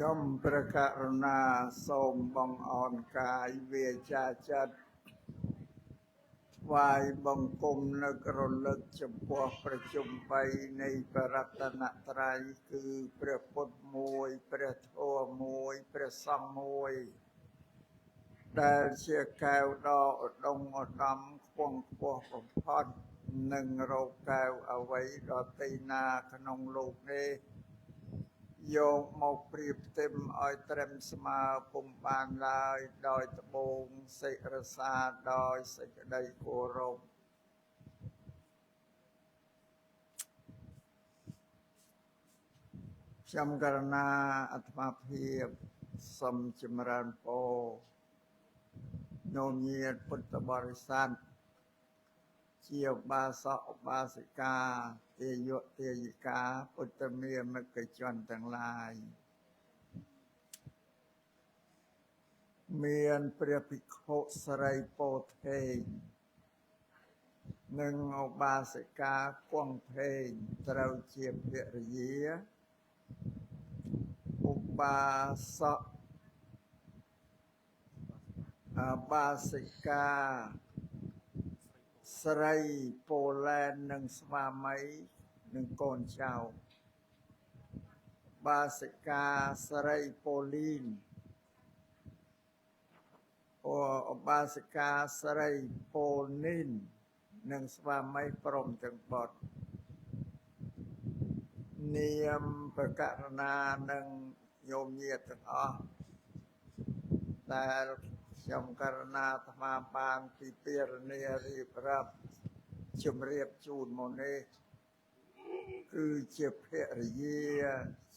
ย่อมประกรุณาសូមបងអរកាយវាចាចិត្តថ្វាយបង្គំនឹករលឹកចំពោះប្រជុំ3នៃបរតនត្រ័យគឺព្រះពុទ្ធមួយព្រះធម៌មួយព្រះសង្ឃមួយដែលជាកែវដ៏ឧត្តមឧត្តមខ្ពង់ខ្ពស់បំផុតនឹងរកកែវអ្វីដទៃណាក្នុងលោកនេះយកមកប្រៀបផ្ទឹមឲ្យត្រឹមស្មើពុំបានឡើយដោយត្បូងសិរសាដោយសេចក្តីគោរពខ្ញុំករណាអាត្មាភាពសូមចម្រើនពរញោមញាតិពុទ្ធបរិស័ទជាឧបាសកឧបាសិកាទេយៈទេយិកាពុទ្ធមាមិកជនទាំងឡាយមានព្រះភិក្ខុស្រីពោធិនិងឧបាសិកាគង់ភេងត្រូវជាភរិយាឧបាសកឧបាសិកាស្រីពោលែននិងស្វាមីនិងកូនចៅបាសិកាស្រីប៉ូលីនឧបាសិកាស្រីប៉ូនីននិងស្វាមីព្រមទាំងបុត្រនាមប្រកករណានិងញោមញាតិទាំងអស់ដែលខ្ញុំករណាអាត្មាបានពីពារនារៀបរាប់ជំរាបជូនមកនេះគឺជាភរិយា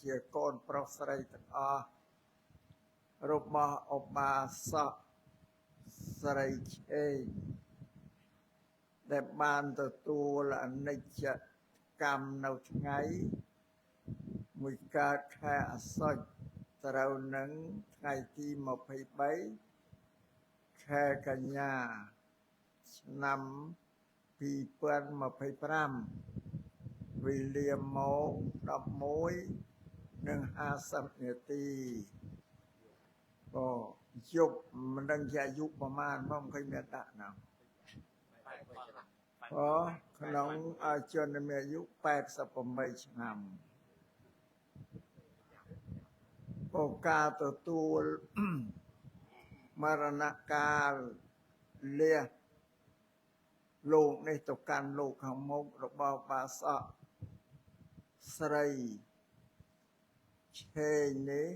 ជាកូនប្រុសស្រីទាំងអស់របស់ឧបាសកស្រីឆេងដែលបានទទួលអនិច្ចកម្មនៅថ្ងៃមួយកើតខែអាសត់ត្រូវនឹងថ្ងៃទី23ខែកញ្ញាឆ្នាំ2025វេលាម៉ោង 11:50 នាទីក៏យប់មិនដឹងជាអាយុប្រមាណមកឃើញមានដាក់ណាក្នុងជនមានអាយុ88ឆ្នាំក៏ការទទួលមរណកាលលះ លោកនេះទៅកាន់លោកខាងមុខរបស់បាសកស្រីឆេងនេះ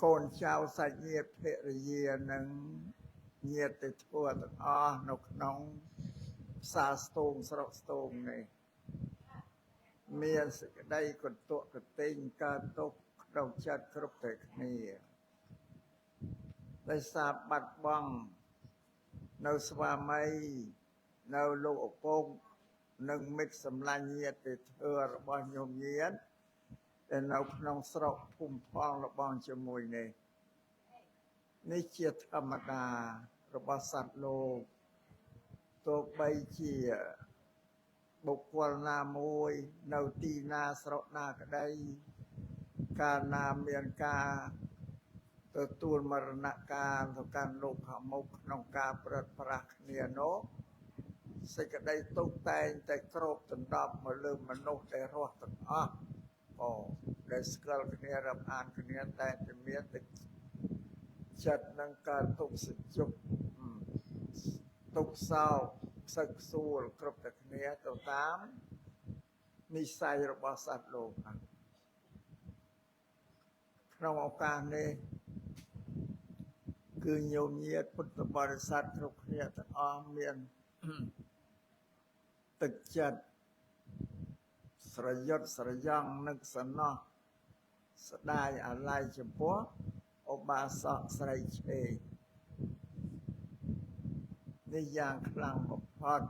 កូនចៅសាច់ញាតិភរិយានិងញាតិធัวទាំងអស់នៅក្នុងផ្សារស្ទូងស្រុកស្ទូងនេះមានសេចក្តីកន្ទក់កតេញកើតទុកក្នុងចិត្តគ្រប់តែគ្នាដោយសារបាត់បង់នៅស្វាមីនៅលោកឪពុកនិងមិត្តសម្លាញ់ញាតិធัวរបស់ញោមញាតិដែលនៅក្នុងស្រុកភូមិផងរបស់ជាមួយនេះជាធម្មតារបស់សត្វលោកទោះបីជាបុគ្គលណាមួយនៅទីណាស្រុកណាក្តីកាលណាមានការទទួលមរណកាលទៅកាន់លោកខាងមុខក្នុងការប្រត់ប្រាស់គ្នានោះសេចក្តីទុកតែងតែគ្របដណ្ដប់មកលើមនុស្សដែលរស់ទាំងអស់ដែលស្គាល់គ្នារាប់អានគ្នាតែមានទឹកចិត្តនឹងការទុកសញ្ជុកទុកសោកខ្សឹកខ្សួលគ្រប់តែគ្នាទៅតាមនិស្ស័យរបស់សត្វលោកក្នុងឱកាសនេះគឺញោមញាតិពុទ្ធបរិស័ទគ្រប់គ្នាទាំងអស់មានទឹកចិត្តស្រយុតស្រយ៉ង់នឹកសំណោះស្ដាយអាល័យចំពោះឧបាសកស្រីឆេងនេះយ៉ាងខ្លាំងបំផុត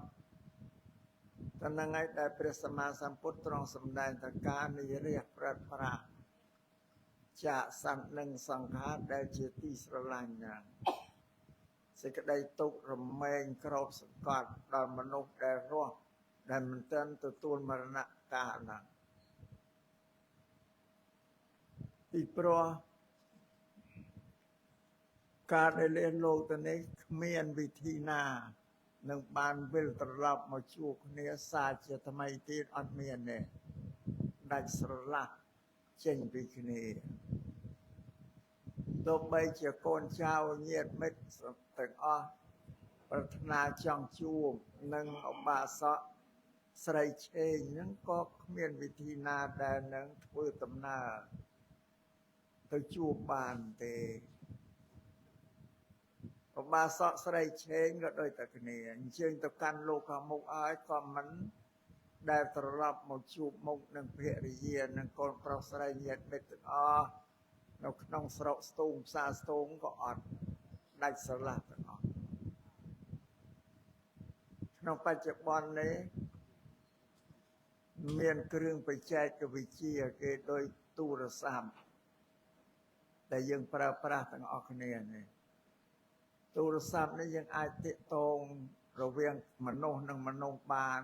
តែនឹងឯដែលព្រះសម្មាសម្ពុទ្ធទ្រង់សម្ដែងថាការនិរិះប្រត់ប្រាស់ចាកសੰនឹងសង្ខារដែលជាទីស្រឡាញ់ណាសេចក្តីទុក្ខរមែងក្របសង្កត់ដល់មនុស្សដែលរស់ដែលមិនទាន់ទទួលមរណកាលណាពីព្រោះការដែលលះលោកទៅនេះគ្មានវិធីណានឹងបានវិលត្រឡប់មកជួបគ្នាសាជាថ្មីទៀតអត់មានទេដាច់ស្រឡះចេញពីគ្នាទោះបីជាកូនចៅញាតិមិត្តទាំងអស់ប្រាថ្នាចង់ជួបនឹងឧបាសកស្រីឆេងហ្នឹងក៏គ្មានវិធីណាដែលនឹងធ្វើដំណើរទៅជួបបានទេឧបាសកស្រីឆេងក៏ដូចតែគ្នាអញ្ជើញទៅកាន់លោកខាងមុខឲ្យក៏មិនដែលត្រឡប់មកជួបមុខនឹងភរិយានិងកូនប្រុសស្រីញាតិមិត្តទាំងអស់នៅក្នុងស្រុកស្ទូងផ្សារស្ទូងក៏អត់ដាច់ស្រឡះទាំងអស់ក្នុងបច្ចុប្បន្ននេះមានគ្រឿងបច្ចេកវិទ្យាគេដូចទូរស័ព្ទដែលយើងប្រើប្រាស់ទាំងអស់គ្នានេះទូរស័ព្ទនេះយើងអាចទាក់ទងរវាងមនុស្សនិងមនុស្សបាន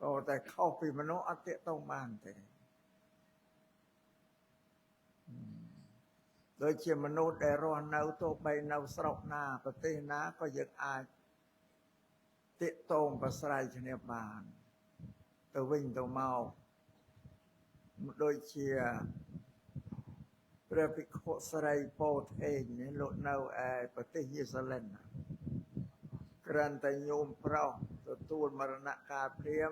ក៏តែខុសពីមនុស្សអត់ទាក់ទងបានទេដូចជាមនុស្សដែលរស់នៅទោះបីនៅស្រុកណាប្រទេសណាក៏យើងអាចទាក់ទងប្រស្រ័យគ្នាបានទៅវិញទៅមកដូចជាព្រះភិក្ខុស្រីពោធិ៍នេះលោកនៅឯប្រទេសញូហ្សេឡង់គ្រាន់តែញោមប្រុសទទួលមរណកាលព្រាម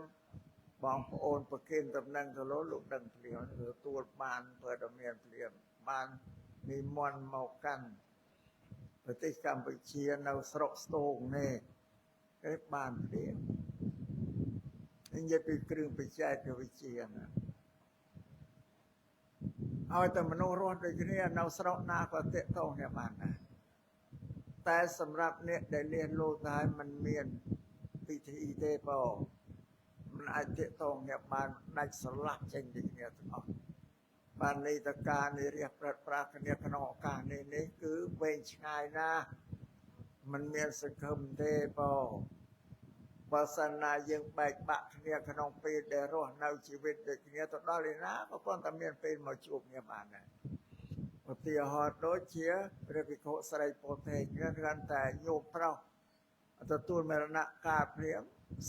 បងប្អូនប្រគេនតំណែងទៅលោកដឹងព្រាមទទួលបានព័ត៌មានព្រាមបាននិមន្តមកកាន់ប្រទេសកម្ពុជានៅស្រុកស្ទូងនេះគេបានព្រាមនិយាយពីគ្រឿងបច្ចេកវិទ្យាណាឲ្យតែមនុស្សរស់ដូចគ្នានៅស្រុកណាក៏ទាក់ទងគ្នាបានដែរតែសម្រាប់អ្នកដែលលះលោកទៅមិនមានពិធីទេបងមិនអាចទាក់ទងគ្នាបានដាច់ស្រឡះចេញពីគ្នាទាំងអស់បានន័យថាការនិរិះប្រត់ប្រាស់គ្នាក្នុងឱកាសនេះគឺវែងឆ្ងាយណាស់មិនមានសង្ឃឹមទេបងបើសិនណាយើងបែកបាក់គ្នាក្នុងពេលដែលរស់នៅជីវិតដូចគ្នាទៅដល់ឯណាក៏គ្រាន់តែមានពេលមកជួបគ្នាបានដែរឧទាហរណ៍ដូចជាព្រះភិក្ខុស្រីពោធិ៍គ្រាន់តែញោមប្រុសទទួលមរណកាលព្រាម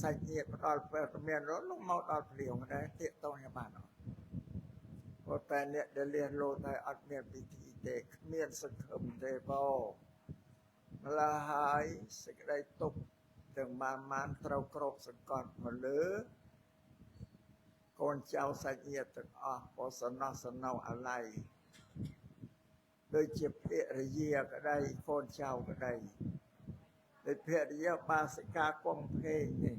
សាច់ញាតិផ្ដល់ព័ត៌មានលោកមកដល់ព្រាមដែរទាក់ទងគ្នាបានអត់ព្រោះតែអ្នកដែលលះលោកទៅអត់មានពិធីទេគ្មានសង្ឃឹមទេបង ម្ល៉េះហើយសេចក្តីទុក្ខទាំងបានត្រូវគ្របសង្កត់មកលើកូនចៅសាច់ញាតិទាំងអស់ក៏សំណោះសំណៅអាឡ័យដូចជាភរិយាក្តីកូនចៅក្តីដូចភរិយាបាសិកាគង់ភេងនេះ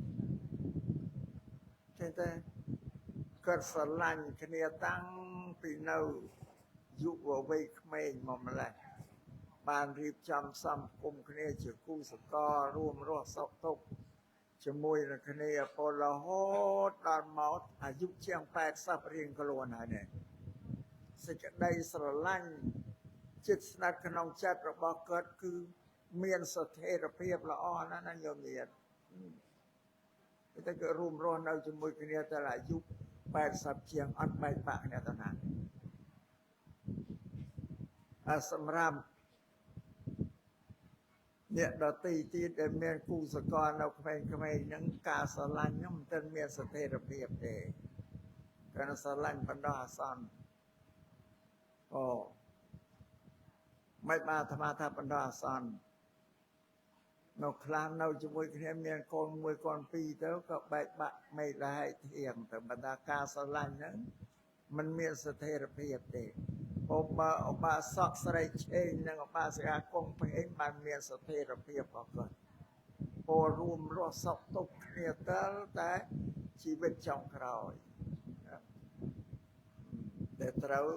ចេះតែកើតស្រឡាញ់គ្នាតាំងពីនៅយុវវ័យក្មេងមកម្ល៉េះបានរៀបចំសំគុំគ្នាជាគូសកលរួមរស់សុខទុក្ខជាមួយនឹងគ្នាពលរហូតដល់មកអាយុជាង80រៀងខ្លួនហើយនេះសេចក្តីស្រឡាញ់ចិត្តស្និទ្ធក្នុងចិត្តរបស់គាត់គឺមានស្ថិរភាពល្អណាស់ណាញោមញាតិតែក៏រួមរស់នៅជាមួយគ្នាតែអាយុ80ជាងអត់បែកបាក់គ្នាទៅណាសម្រាប់អ្នកដទៃទៀតដែលមានគូសកលនៅក្មេងៗហ្នឹងការស្រឡាញ់ហ្នឹងមិនទាន់មានស្ថិរភាពទេគ្រាន់តែស្រឡាញ់បណ្ដោះអាសន្នមិនបានអាត្មាថាបណ្ដោះអាសន្ននៅខ្លះនៅជាមួយគ្នាមានកូនមួយកូនពីរទៅក៏បែកបាក់មេដែរធៀងទៅបណ្ដាការស្រឡាញ់ហ្នឹងมันមានស្ថិរភាពទេឧបាសកស្រីឆេងនិងឧបាសិកាគង់ភេងបានមានស្ថិរភាពរបស់គាត់ពលរួមរស់សុខទុក្ខគ្នាតែជីវិតចុងក្រោយដែលត្រូវ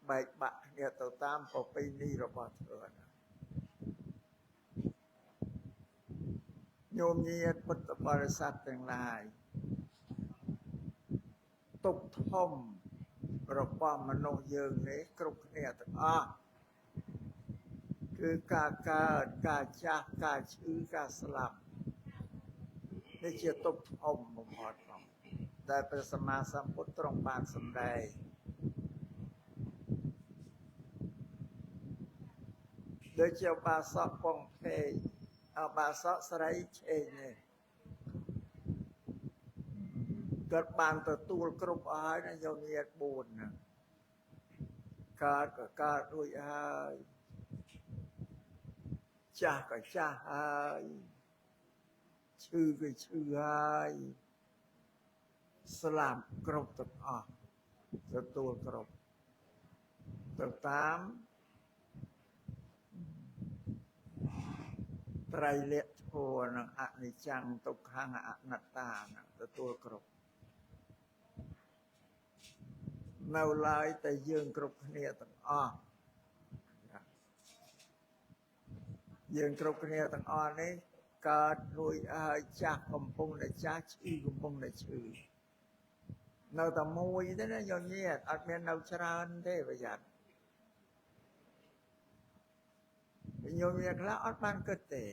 បែកបាក់គ្នាទៅតាមប្រពៃណីរបស់ខ្លួនញោមញាតិពុទ្ធបរិស័ទទាំងឡាយទុក្ខធំរបស់មនុស្សយើងនេះគ្រប់គ្នាទាំងអស់គឺការកើតការចាស់ការឈឺការស្លាប់នេះជាទុក្ខធំបំផុតដែលព្រះសម្មាសម្ពុទ្ធទ្រង់បានសម្ដែងដូចជាឧបាសកពងភេងឧបាសកស្រីឆេងនេះគាត់បានទទួលគ្រប់អស់ហើយណាយោញាតិ4ហ្នឹងកើតក៏កើតរួចហើយចាស់ក៏ចាស់ហើយឈឺក៏ឈឺហើយស្លាប់គ្រប់ទាំងអស់ទទួលគ្រប់ទៅតាមត្រៃលក្ខធម៌និងអនិច្ចំទុក្ខំអនត្តាទទួលគ្រប់នៅឡើយតែយើងគ្រប់គ្នាទាំងអស់យើងគ្រប់គ្នាទាំងអស់នេះកើតរួចហើយចាស់កំពុងតែចាស់ឈឺកំពុងតែឈឺនៅតែមួយទេណាញោមញាតិអត់មាននៅច្រើនទេប្រយ័ត្នញោមញាតិខ្លះអត់បានគិតទេ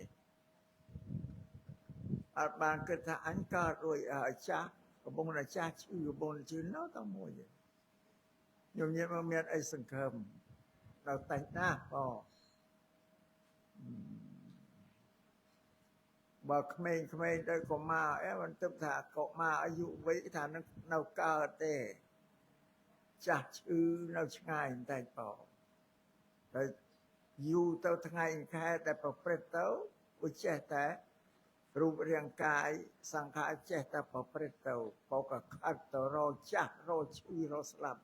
អត់បានគិតថាអញកើតរួចហើយចាស់កំពុងតែចាស់ឈឺកំពុងតែឈឺនៅតែមួយទេញោមញាតិមានអីសង្ឃឹមនៅតែណាបើក្មេងៗទៅកុមារមិនទឹកថាកុមារអាយុវ័យថានឹងនៅកើតទេចាស់ឈឺនៅឆ្ងាយតែតែយូរទៅថ្ងៃខែតែប្រព្រឹត្តទៅវាចេះតែរូបរាងកាយសង្ខារចេះតែប្រព្រឹត្តទៅបោកខិតទៅរកចាស់រកឈឺរកស្លាប់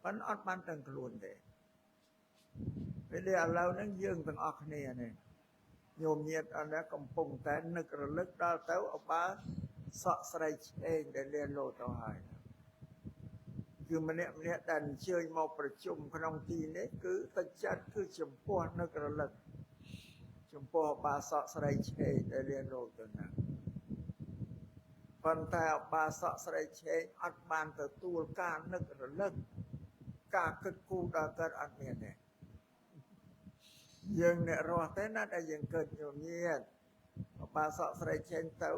ប៉ុន្តែអត់បានទាំងខ្លួនទេពេលឥឡូវហ្នឹងយើងទាំងអស់គ្នានេះញោមញាតិអត់កំពុងតែនឹករលឹកដល់ទៅឧបាសកស្រីឆ្អេងដែលលាលោទៅហើយគឺម្នាក់ដែលអញ្ជើញមកប្រជុំក្នុងទីនេះគឺទឹកចិត្តគឺចំពោះនឹករលឹកចំពោះឧបាសកស្រីឆ្អេងដែលលាលោទៅណាប៉ុន្តែឧបាសកស្រីឆ្អេងអត់បានទទួលការនឹករលឹកការគិតគូរដល់កើតអត់មានទេយើងអ្នករស់ទេណាដែលយើងកើតញោមញាតិឧបាសកស្រីចេញទៅ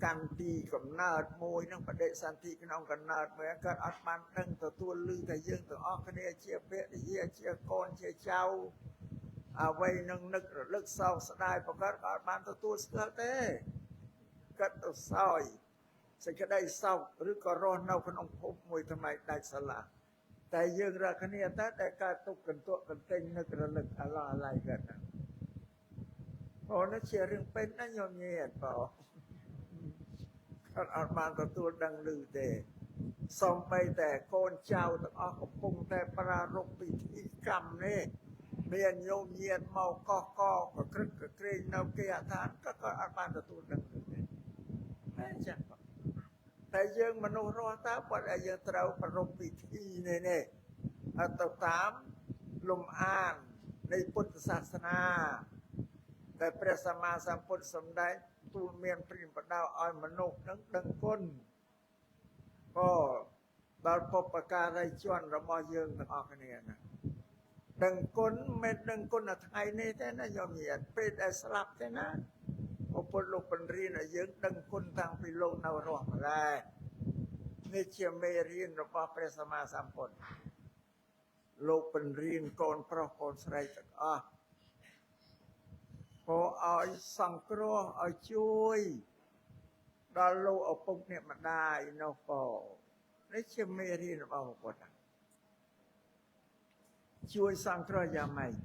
កម្មទីកំណើតមួយនឹងបដិសន្ធិក្នុងកំណើតមួយកើតអត់បានដឹងទទួលឮតែយើងទាំងអស់គ្នាជាភរិយាជាកូនជាចៅអ្វីនឹងនឹករលឹកសោកស្ដាយប្រកើតក៏អត់បានទទួលស្គាល់ទេកើតទៅសោយសេចក្តីសោកឬក៏រស់នៅក្នុងភពមួយថ្មីដាច់ស្រឡះតែយើងរកគ្នាតែកើតទុកកន្ទក់កន្ទិញនឹករលឹកអាឡោះអាឡៃកើត nó chia riêng bên nó nhom nhẹ bảo còn ở bàn của tôi đang lư đề xong bâyแต่con cháuទាំងអស់កំពុងតែប្រារព្ធពិធីកម្មនេះមានញោមញាតមកកកកក្រឹកក្រែងនៅគេអថានក៏អត់បានទទួលដឹងដែរតែចាស់តែយើងមនុស្សរស់តើបើយើងត្រូវប្រារព្ធពិធីនេះអត់ទៅតាមលំអាននៃពុទ្ធសាសនាតែព្រះសម្មាសម្ពុទ្ធសម្ដែងទូលមានព្រានបដៅឲ្យមនុស្សនឹងដឹងគុណក៏ដល់ពុបការីជនរបស់យើងទាំងអស់គ្នាណាដឹងគុណមិនដឹងគុណនៅថ្ងៃនេះទេណាញោមញាតិពេលដែលស្លាប់ទេណាពុទ្ធលោកបញ្រៀនឲ្យយើងដឹងគុណតាំងពីលោកនៅរស់ម្ល៉េះនេះជាមេរៀនរបស់ព្រះសម្មាសម្ពុទ្ធលោកបញ្រៀនកូនប្រុសកូនស្រីទាំងអស់ក៏ឲ្យសង្គ្រោះឲ្យជួយដល់លោកឪពុកអ្នកម្ដាយនោះក៏នេះជាមេរៀនរបស់ពុទ្ធជួយសង្គ្រោះយ៉ាងម៉េចឥ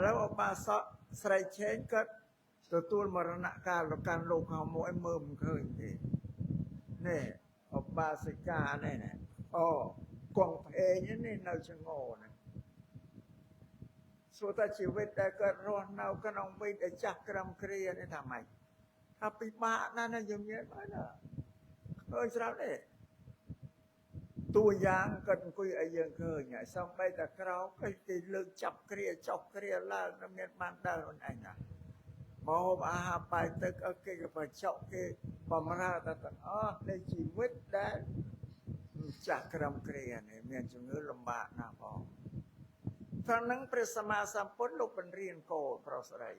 ឡូវឧបាសកស្រីឆេងគាត់ទទួលមរណកាលទៅកាន់លោកខាងមួយមើលមិនឃើញទេនេះឧបាសិកានេះណាអូគង់ភេងនេះនៅចងោណាសួរថាជីវិតដែលគាត់រស់នៅក្នុងវ័យដែលចាស់ក្រំគ្រានេះថាម៉េចថាពិបាកណាស់ណាយើងមានបានឃើញស្រាប់ទេតួយ៉ាងគាត់អង្គុយឲ្យយើងឃើញហើយសំបីតែក្រោកគេលើកចាប់គ្រាចុះគ្រាឡើងនៅមានបានដើរខ្លួនឯងណាមកហូបអាហារបាយទឹកគេក៏បច្ចុកគេបំរើតែទាំងអស់នៃជីវិតដែលចាស់ក្រំគ្រានេះមានជំងឺលំបាកណាស់ផងថានឹងព្រះសម្មាសម្ពុទ្ធលោកបញ្រៀនកូនប្រុសស្រី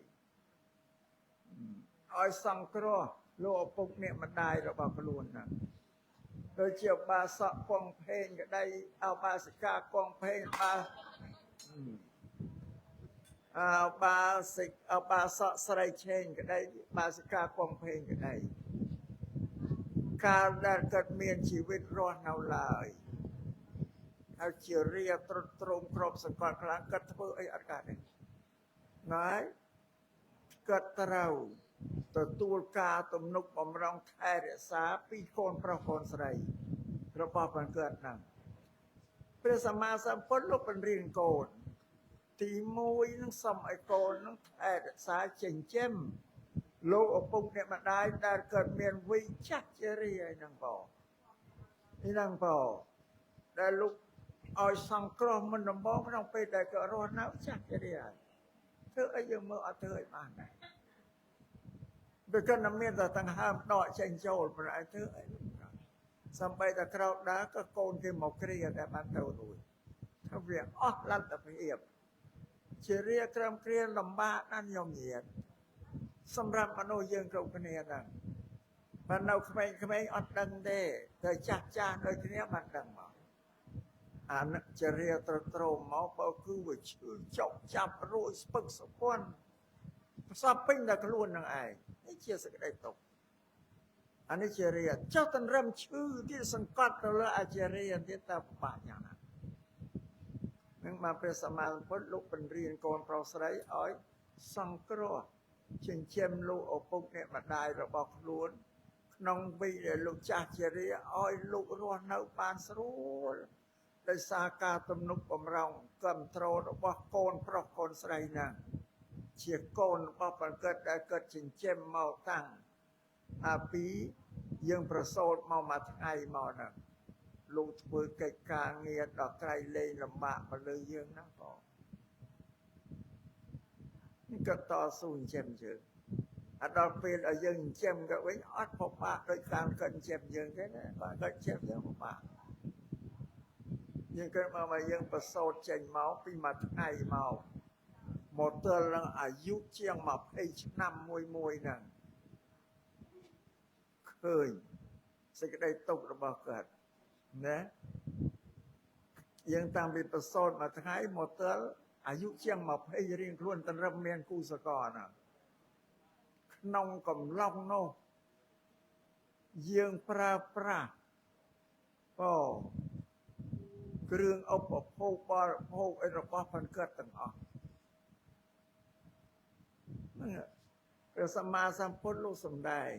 ឲ្យសង្គ្រោះលោកឪពុកអ្នកម្ដាយរបស់ខ្លួនហ្នឹងដូចជាឧបាសកគង់ភេងក្តីឧបាសិកាគង់ភេងឧបាសកស្រីឆេងក្តីឧបាសិកាគង់ភេងក្តីកាលដែលគាត់មានជីវិតរស់នៅឡើយហើយជារាត្រុតត្រោមក្របសង្កត់ខ្លាំងគាត់ធ្វើអីអត់កើតទេណាយគាត់ត្រូវទទួលការទំនុកបំរុងថែរក្សាពីកូនប្រុសកូនស្រីរបស់បានកើតហ្នឹងព្រះសម្មាសម្ពុទ្ធលោកបញ្រៀនកូនទី1នឹងសុំឲ្យកូននឹងថែរក្សាចិញ្ចឹមលោកឪពុកអ្នកម្ដាយដែលកើតមានវ័យចាស់ជារាយហ្នឹងបងនេះហ្នឹងបងដែលលោកឲ្យសង្គ្រោះមិនដំបងក្នុងពេលដែលក៏រស់នៅចាស់ជារាយធ្វើអីយើងមើលអត់ធ្វើឲ្យបានដែរវាគណៈមានតែទាំងហើមដកចេញចូលប្រហែលធ្វើអីសំបីតែក្រោកដើរក៏កូនគេមកគ្រាតែបានទៅរួចថាវាអស់លទ្ធភាពជារាក្រំគ្រាលំបាកណាស់ញោមញាតសម្រាប់មនុស្សយើងគ្រប់គ្នាហ្នឹងបាននៅក្មេងៗអត់ដឹងទេតែចាស់ដូចគ្នាបានដឹងមកអានិច្ចរាត្រោមមកបើគឺវាឈឺចុកចាប់រួចស្ពឹកសពន់ផ្សព្វពេញតែខ្លួននឹងឯងនេះជាសេចក្តីទុក្ខអានេះជារាចុះតន្រឹមឈឺទៀតសង្កត់ទៅលើអាចារ្យទៀតតើពិបាកយ៉ាងណានឹងមកព្រះសម្មាសម្ពុទ្ធលោកបញ្រៀនកូនប្រុសស្រីឲ្យសង្គ្រោះចិញ្ចឹមលោកឪពុកអ្នកម្ដាយរបស់ខ្លួនក្នុងវ័យដែលលោកចាស់ជារាឲ្យលោករស់នៅបានស្រួលដោយសារការទំនុកបំរុងគ្រប់គ្រងរបស់កូនប្រុសកូនស្រីហ្នឹងជាកូនរបស់ប្រកបដែលកើតចិញ្ចឹមមកតាំងពីយើងប្រសូតមកមួយថ្ងៃមកហ្នឹងលោកធ្វើកិច្ចការងារដល់ក្រៃលែងលំបាកមកលើយើងណាបងនេះក៏តស៊ូចិញ្ចឹមយើងដល់ពេលឲ្យយើងចិញ្ចឹមក៏វិញអត់ពិបាកដោយការកើតចិញ្ចឹមយើងទេណាបើកើតចិញ្ចឹមយើងពិបាកយើងកើតមកយើងប្រសូតចេញមកពីមួយថ្ងៃមកទល់នឹងអាយុជាង20ឆ្នាំមួយហ្នឹងឃើញសេចក្តីទុក្ខរបស់គាត់ណាយើងតាំងពីប្រសូតមួយថ្ងៃមកទល់អាយុជាង20រៀងខ្លួនតរឹមមានគូសកលណាក្នុងកំឡុងនោះយើងប្រើប្រាស់គ្រឿងឧបភោគបរិភោគរបស់ផងកើតទាំងអស់ហ្នឹង ព្រះសម្មាសម្ពុទ្ធលោកសំដែង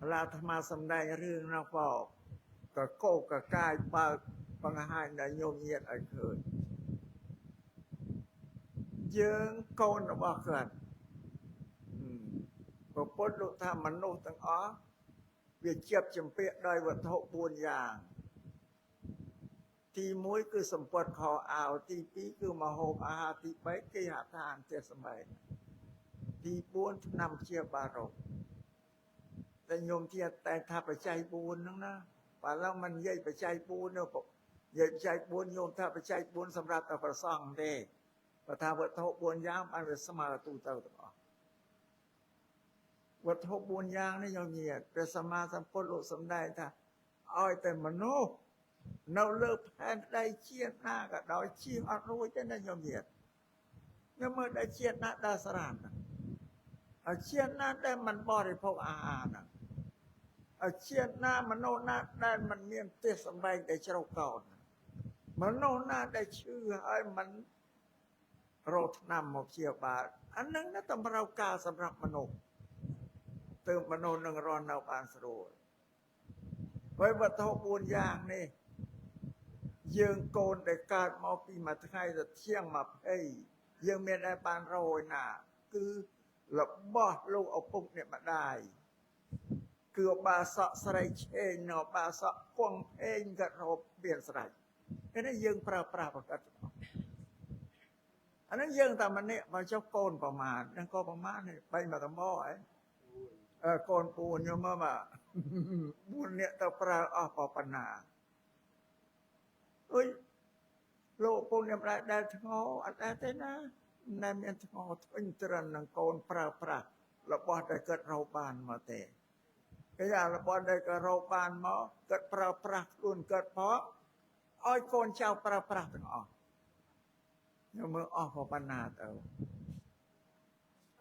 អាត្មាសំដែងរឿងនោះក៏កោកកាយបើកបង្ហាញដល់ញោមញាតឲ្យឃើញយើងកូនរបស់គាត់ព្រះពុទ្ធលោកថាមនុស្សទាំងអស់វាជាប់ជំពាក់ដោយវត្ថុ4យ៉ាងទី1គឺសម្ពត់ខោអាវទី2គឺម្ហូបអាហារទី3គេហដ្ឋានផ្ទះសម្បែងទី4ថ្នាំព្យាបាលរោគតែញោមទៀតតែថាបច្ច័យ4ហ្នឹងណាបើឡើយមិននិយាយបច្ច័យ4នោះនិយាយបច្ច័យ4ញោមថាបច្ច័យ4សម្រាប់តែប្រសង់ទេបើថាវត្ថុ4យ៉ាងបានវាស្មើទូទៅទាំងអស់វត្ថុ4យ៉ាងនេះញោមញាតិព្រះសម្មាសម្ពុទ្ធលោកសម្ដែងថាឲ្យតែមនុស្សនៅលើផែនដីជាតិណាក៏ដោយជៀសអត់រួចទេណាញោមញាតិខ្ញុំមើលតែជាតិណាដើរស្រានហើយជាតិណាដែលមិនបរិភោគអាហារណាហើយជាតិណាមនុស្សណាដែលមិនមានផ្ទះសម្បែងដែលជ្រៅកោនមនុស្សណាដែលឈឺហើយមិនរកថ្នាំមកព្យាបាលអានឹងណាតម្រូវការសម្រាប់មនុស្សទើបមនុស្សនឹងរស់នៅបានស្រួលហើយវត្ថុ4យ៉ាងនេះយើងកូនដែលកើតមកពីមួយថ្ងៃទៅធាង20យើងមានតែបានរយណាគឺរបស់លោកឪពុកអ្នកម្ដាយគឺបាសក់ស្រីឆេងនៅបាសក់គង់ភេងក៏រកមានស្រេចនេះយើងប្រើប្រាស់ប្រកាសអានឹងយើងតែម្នាក់មកចុះកូនប្រមាណនឹងក៏ប្រមាណនេះ3មកតំបហើយកូន4ខ្ញុំមក4នាក់ទៅប្រើអស់ប៉ុណ្ណាអុយលោកពូនខ្ញុំដែលធ្ងោអត់ដែរទេណាណែមានធ្ងោធុញទ្រាន់នឹងកូនប្រើប្រាស់របស់ដែលគាត់រកបានមកទេគេថារបស់ដែលគាត់រកបានមកគាត់ប្រើប្រាស់ខ្លួនគាត់ផងឲ្យកូនចៅប្រើប្រាស់ទាំងអស់ខ្ញុំមើលអស់ប៉ុណ្ណាទៅ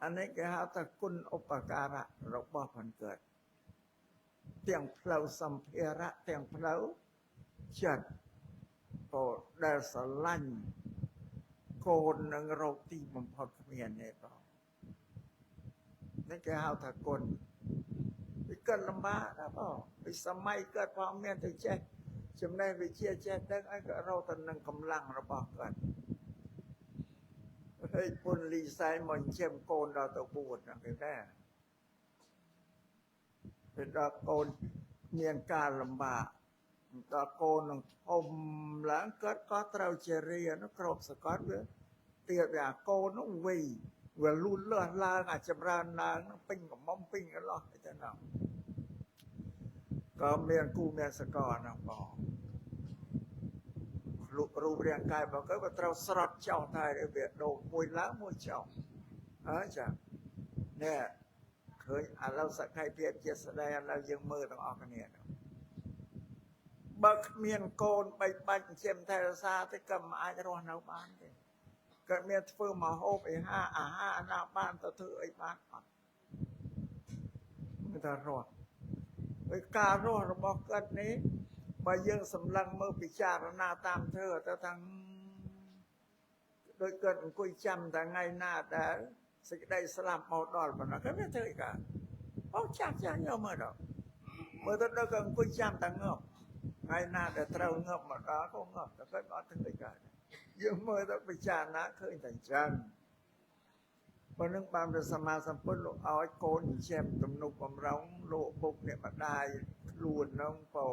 អានេះគេហៅថាគុណឧបការៈរបស់ផងគាត់ទាំងផ្លូវសម្ភារៈទាំងផ្លូវចិត្តក៏ដែលស្រឡាញ់កូននឹងរកទីបំផុតគ្មានទេបងនេះគេហៅថាគុណវាកើតលំបាកណាបងពីសម័យកើតផងមានតែចេះចំណេះវិជ្ជាចេះដឹងឲ្យក៏រកទៅនឹងកម្លាំងរបស់គាត់ហើយពុនលីសៃមកចិញ្ចឹមកូនដល់ទៅ4ហ្នឹងគេដែរពេលដល់កូនមានការលំបាកដល់កូននឹងធំឡើងគាត់ក៏ត្រូវជារៀនក្របសកត់វាទៀតវាកូននោះវាលូនលាស់ឡើងអាចចម្រើនឡើងពេញកំមុំពេញកន្លោះទៅហ្នឹងក៏មានគូមានសកលហ្នឹងបងរូបរាងកាយរបស់គាត់ក៏ត្រូវស្រត់ចោលតែវាដូរមួយឡើងមួយចោលចានេះឃើញឥឡូវសក្ខីភាពជាស្ដីឥឡូវយើងមើលទាំងអស់គ្នាបើគ្មានកូនបីបាច់ចិញ្ចឹមថែរក្សាទេក៏មិនអាចរស់នៅបានទេគាត់មានធ្វើមកហូបអាហារអាណាបានទៅធ្វើអីបានអត់មិនថារស់ហើយការរស់របស់គាត់នេះបើយើងសម្លឹងមើលពិចារណាតាមធ្វើទៅថាដោយគាត់អង្គុយចាំតែថ្ងៃណាដែលសេចក្តីស្លាប់មកដល់ប៉ុណ្ណាគាត់វាធ្វើអីកាអូចាស់ញោមមើលដល់មើលទៅដល់គាត់អង្គុយចាំតែងប់ថ្ងៃណាដែលត្រូវងប់មកដល់ក៏ងប់តែគាត់អត់ធ្វើអីកាយើងមើលទៅពិចារណាឃើញតែអញ្ចឹងប៉ុណ្ណឹងបានព្រះសម្មាសម្ពុទ្ធលោកឲ្យកូនចិញ្ចឹមទំនុកបំរុងលោកពុកអ្នកម្ដាយខ្លួននឹងពោ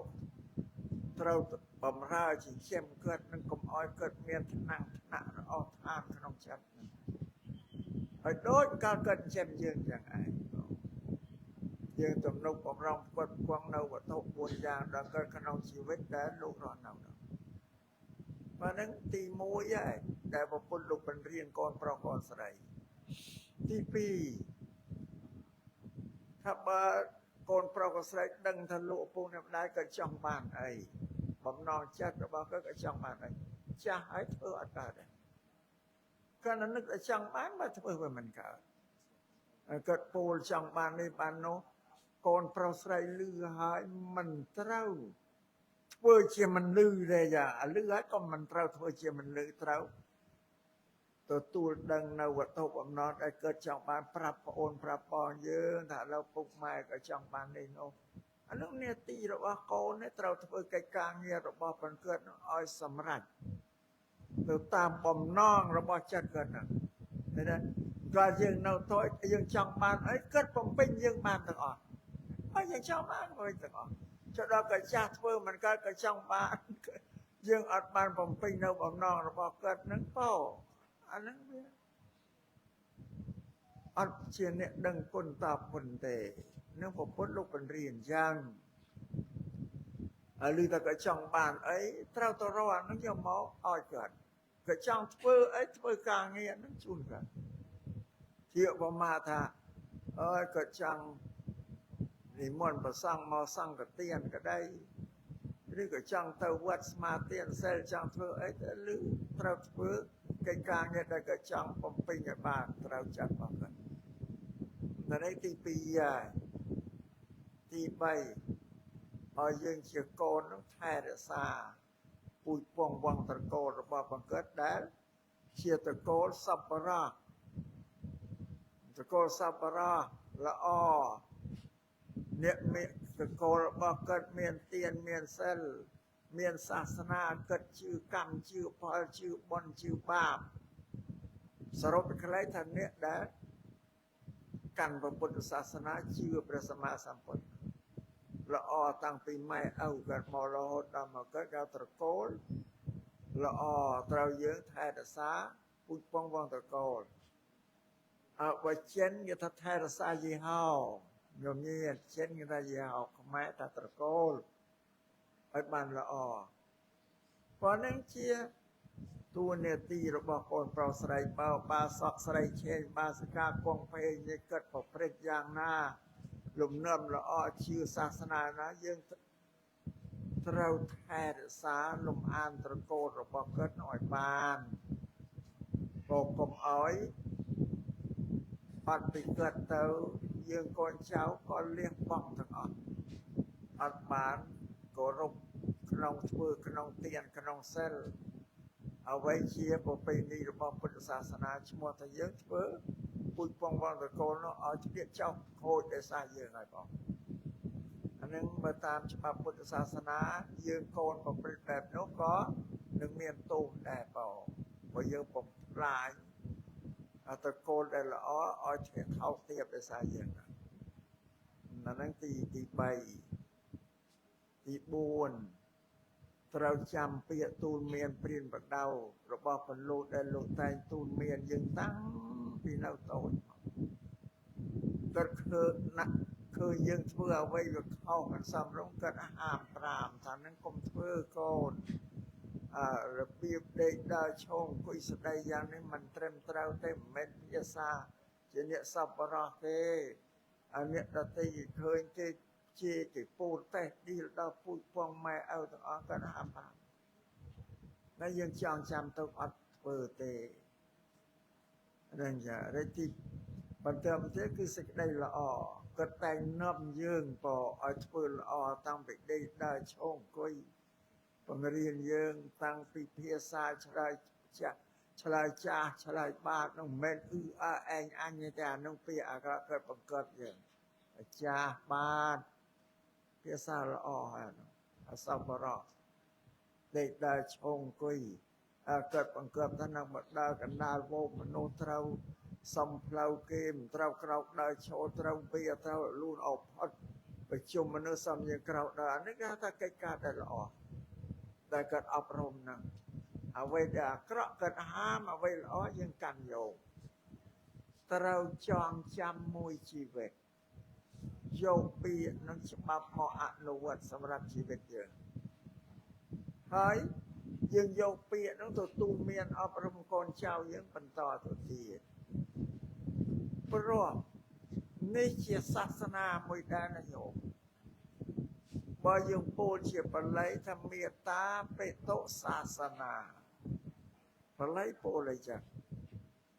ត្រូវបំរើចិញ្ចឹមគាត់នឹងកុំឲ្យគាត់មានឋានៈអស់ឋានក្នុងចិត្តហើយដូចកាលគាត់ចិញ្ចឹមយើងយ៉ាងឯងយើងទំនុកបំរុងគាត់គង់នៅវត្ថុ4យ៉ាងដល់គាត់ក្នុងជីវិតដែលលោករស់នៅបាទនឹងទី1ហើយដែលប្រពន្ធលោកបញ្រៀនកូនប្រុសកូនស្រីទី2ថាបើកូនប្រុសកូនស្រីដឹងថាលោកឪពុកអ្នកម្ដាយក៏ចង់បានអីបំណងចិត្តរបស់គាត់ក៏ចង់បានអីចាស់ហើយធ្វើអត់កើតដែរគាត់នឹកតែចង់បានបើធ្វើវាមិនកើតគាត់ពោលចង់បាននេះបាននោះកូនប្រុសស្រីលឺហើយមិនត្រូវធ្វើជាមិនលឺទេចាលឺហើយក៏មិនត្រូវធ្វើជាមិនលឺត្រូវ ទទួលដឹងនៅវត្ថុបំណងដែលកើតចង់បានប្រាប់ប្អូនប្រាប់បងយើងថាเราពុកម៉ែក៏ចង់បាននេះនោះអានោះនាទីរបស់កូននេះត្រូវធ្វើកិច្ចការងាររបស់ព្រះគាត់ឲ្យសម្រេចទៅតាមបំណងរបស់ចិត្តគាត់ហ្នឹងឃើញទេគាត់យើងនៅតូចយើងចង់បានអីគាត់បំពេញយើងបានទាំងអស់ហើយយើងចង់បានវិញទាំងអស់ចុះដល់កាចាស់ធ្វើមិនកើតក៏ចង់បានយើងអត់បានបំពេញនៅបំណងរបស់គាត់ហ្នឹងពោអាហ្នឹងវាអត់ជាអ្នកដឹងគុណតបគុណទេនឹងប្រពន្ធលោកបញ្រៀនយ៉ាងហើយឮតែក៏ចង់បានអីត្រូវទៅរកអាហ្នឹងយកមកឲ្យគាត់ក៏ចង់ធ្វើអីធ្វើការងារហ្នឹងជូនគាត់ជាប្រមាថាអើយក៏ចង់និមន្តប្រសង់មកសង្ឃទានក៏ដីឬក៏ចង់ទៅវត្តស្មាទានសិលចង់ធ្វើអីទៅឮត្រូវធ្វើកិច្ចការងារដែលក៏ចង់បំពេញឲ្យបានត្រូវចាត់មកគាត់នៅទី2ហើយទី3ឲ្យយើងជាកូននឹងថែរក្សាពូជពងវង្សត្រកូលរបស់បង្កើតដែលជាត្រកូលសប្បុរសត្រកូលសប្បុរសល្អអ្នកមានត្រកូលរបស់កើតមានទានមានសិលមានសាសនាកើតជឿកម្មជឿផលជឿបុណ្យជឿបាបសរុបសេចក្ដីថាអ្នកដែលកាន់ពុទ្ធសាសនាជឿព្រះសម្មាសម្ពុទ្ធល្អតាំងពីម៉ែឪកើតមករហូតដល់មកកើតដល់ត្រកូលល្អត្រូវយើងថែរក្សាពូជពងវង្សត្រកូលបើចិនគេថាថែរក្សាយីហោញោមញាតិចិនគេថាយីហោខ្មែរថាត្រកូលឲ្យបានល្អប៉ុណ្ណឹងជាតួនាទីរបស់កូនប្រុសស្រីបើបាសក់ស្រីឆេងបាសកាគង់ពេញនេះគិតប្រព្រឹត្តយ៉ាងណាលំនាំល្អជឿសាសនាណាយើងត្រូវថែរក្សាលំអានត្រកូលរបស់គាត់ឲ្យបានក៏កុំឲ្យអត់ពីគាត់ទៅយើងកូនចៅក៏លះបង់ទាំងអស់អត់បានគោរពក្នុងធ្វើក្នុងទានក្នុងសិលអ្វីជាប្រពៃណីរបស់ពុទ្ធសាសនាឈ្មោះថាយើងធ្វើពូជពងវង្សត្រកូលនោះឲ្យជ្រៀតចោលខូចដោយសារយើងហើយបងអានឹងបើតាមច្បាប់ពុទ្ធសាសនាយើងកូនប្រព្រឹត្តបែបនោះក៏នឹងមានទោសដែរបងបើយើងបំផ្លាញត្រកូលដែលល្អឲ្យជ្រៀតថោកទាបដោយសារយើងអានឹងទី3ទី4ត្រូវចាំពាក្យទូលមានព្រានបដៅរបស់ពលលោកដែលលោកតែងទូលមានយើងតាំងពីនៅតូចគាត់ឃើញយើងធ្វើអ្វីវាខុសមិនសមរម្យគាត់ហាម5ថានឹងកុំធ្វើកូនរបៀបដេកដើរឈោងអង្គុយស្ដីយ៉ាងនេះមិនត្រឹមត្រូវទេមិនមែនភាសាជាអ្នកសប្បុរសទេអ្នកដទៃឃើញគេជាគេពូតតេះឌីលដល់ពូជពងម៉ែឪទាំងអស់គាត់ហាម5តែយើងចង់ចាំទៅអត់ធ្វើទេហ្នឹងចារេទីបន្ទាប់ទៀតគឺសេចក្តីល្អគាត់តែងនាំយើងក៏ឲ្យធ្វើល្អតាំងពីដេកដើរឈោងអង្គុយបង្រៀនយើងតាំងពីភាសាឆ្លើយចាស់ឆ្លើយចាស់ឆ្លើយបាតនោះមិនមែនអែងអញទេអានោះពាក្យអាក្រក់គាត់បង្កើតយើងចាស់បាតភាសាល្អហើយអសប្បុរសដេកដើរឈោងអង្គុយគាត់បង្កើតថានឹងមកដើរកណ្ដាលវោមនុស្សត្រូវសំផ្លូវគេមិនត្រូវក្រោកដើរឈរត្រូវពីត្រូវលូនអោផុតប្រជុំមនុស្សសំយើងក្រោកដើរអានេះគេថាកិច្ចការដែលល្អដែលគាត់អប់រំហ្នឹងអ្វីដែលអាក្រក់គាត់ហាមអ្វីល្អយើងកាន់យកត្រូវចងចាំមួយជីវិតយកពាក្យនឹងច្បាប់មកអនុវត្តសម្រាប់ជីវិតយើងហើយយើងយកពាក្យនោះទទួលមានអប់រំកូនចៅយើងបន្តទៅទៀតព្រោះនេះជាសាសនាមួយដែរណាញោមបើយើងពោលជាបល័យថាមេត្តាបេតុសាសនាបល័យពោលអីចឹង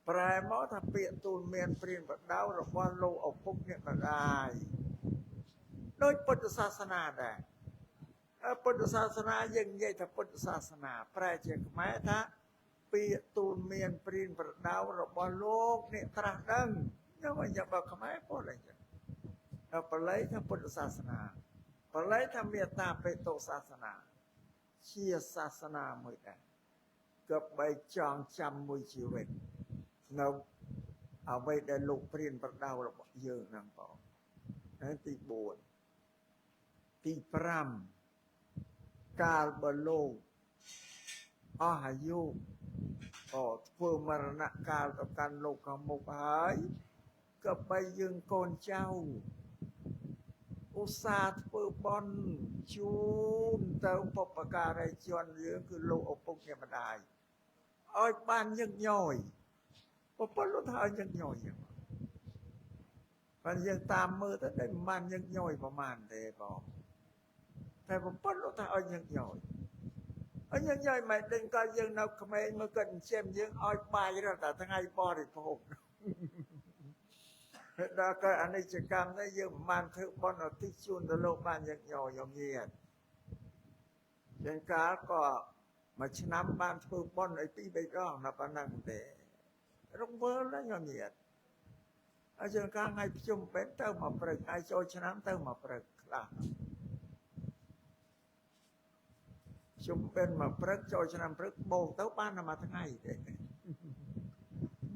ប្រែមកថាពាក្យទូលមានព្រានបដៅរបស់លោកឪពុកអ្នកម្ដាយដោយពុទ្ធសាសនាដែរពុទ្ធសាសនាយើងនិយាយថាពុទ្ធសាសនាប្រែជាខ្មែរថា ពាក្យទូលមានព្រានប្រដៅរបស់លោកអ្នកត្រាស់ដឹងខ្ញុំយ៉ាងបើខ្មែរពោលអីចឹងដល់បល័យថាពុទ្ធសាសនាបល័យថាមេត្តាបេតុសាសនាជាសាសនាមួយដែរក៏បីចងចាំមួយជីវិតនៅអ្វីដែលលោកព្រានប្រដៅរបស់យើងហ្នឹងបងហើយទី4ទី5កាលបើលោកអស់អាយុក៏ធ្វើមរណកាលទៅកាន់លោកខាងមុខហើយក៏បីយើងកូនចៅឧស្សាហ៍ធ្វើបន់ជូនទៅបុព្វការីជនយើងគឺលោកឪពុកអ្នកម្ដាយឲ្យបានញឹកញយពលលោកថាឲ្យញឹកញយចឹងបើយើងតាមមើលទៅតែមិនបានញឹកញយប្រហែលទេបងតែពលលោកថាឲ្យញឹកញយឲ្យញឹកញយមិនដឹងក៏យើងនៅក្មេងមើលគាត់ចិញ្ចឹមយើងឲ្យបាយរត់តែថ្ងៃបរិភោគដល់ក៏អនិច្ចកម្មនេះយើងមិនបានធ្វើបន់ឧទ្ទិសជូនទៅលោកបានញឹកញយយំញាតជាងកាលក៏មួយឆ្នាំបានធ្វើបន់ឲ្យ2 3 ដងតែប៉ុណ្ណឹងទេរងវើលញញាតហើយជាងកាលថ្ងៃភ្ជុំពេទ្យទៅមកព្រឹកហើយចូលឆ្នាំទៅមកព្រឹកខ្លះជុំពេនមកព្រឹកចូលឆ្នាំព្រឹកបោកទៅបានតែមួយថ្ងៃទេ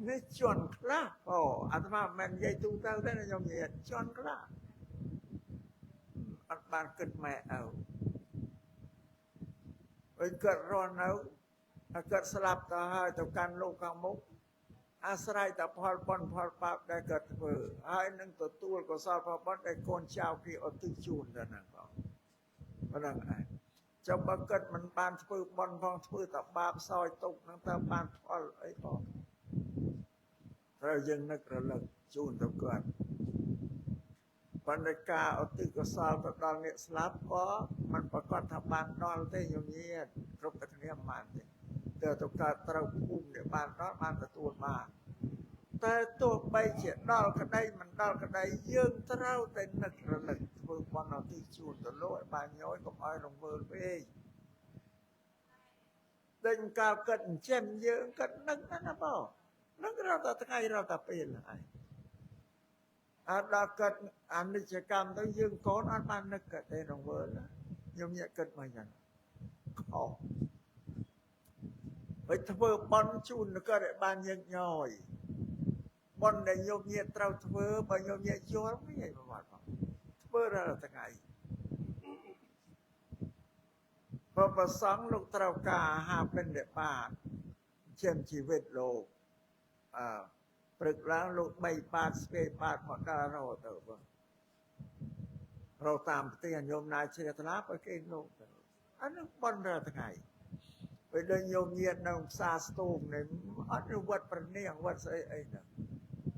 នេះជន់ខ្លះអូអាត្មាមិននិយាយទូទៅទេខ្ញុំនិយាយជន់ខ្លះអត់បានគិតម៉ែឪហើយគាត់រស់នៅហើយគាត់ស្លាប់ទៅហើយទៅកាន់លោកខាងមុខអាស្រ័យតែផលបុណ្យផលបាបដែលគាត់ធ្វើហើយនឹងទទួលកុសលផលបុណ្យដែលកូនចៅគេឧទ្ទិសជូនទៅហ្នឹងបងប៉ុណ្ណឹងឯងចាំបើគាត់មិនបានធ្វើបុណ្យផងធ្វើតែបាបសោយទុកនឹងទៅបានផលអីបងត្រូវយើងនឹករលឹកជូនទៅគាត់បណ្ឌិការឧទ្ទិសកុសលទៅដល់អ្នកស្លាប់ក៏មិនប្រកាសថាបានដល់ទេញញាតគ្រប់តែគ្នាមិនបានទេទៅកើតត្រូវភូមិដែលបានដល់បានទទួលបានតែទោះបីជាដល់ក្តីមិនដល់ក្តីយើងត្រូវតែនឹករលឹកធ្វើបុណ្យឧទ្ទិសជូនទៅលោកឲ្យបានញយកុំឲ្យរង្វើលពេកតែកាលគាត់ចិញ្ចឹមយើងគាត់នឹកណាបងនឹករត់តែថ្ងៃរត់តែពេលហើយអត់ដល់គាត់អនិច្ចកម្មទៅយើងកូនអត់បាននឹកគាត់ទេរង្វើលខ្ញុំញាក់គិតមកយ៉ាងខុសហើយធ្វើបន់ជូនគាត់ឲ្យបានញឹកញយបន់ដែលញោមញាតត្រូវធ្វើបើញោមញាតយល់មិនអីប្រវត្តិផងធ្វើរាល់ថ្ងៃប្រសង់លោកត្រូវការអាហារបិណ្ឌបាតជាជីវិតលោកព្រឹកឡើងលោក3 បាតស្វេបាតមកដល់រហទៅបងរកតាមផ្ទះញោមណាជ្រះថ្លាបើគេលោកទៅអានោះបន់រាល់ថ្ងៃពេលដល់ញោមញាតនៅផ្សារស្ទូងនេះអត់វត្តប្រនាងវត្តស្អីអីហ្នឹង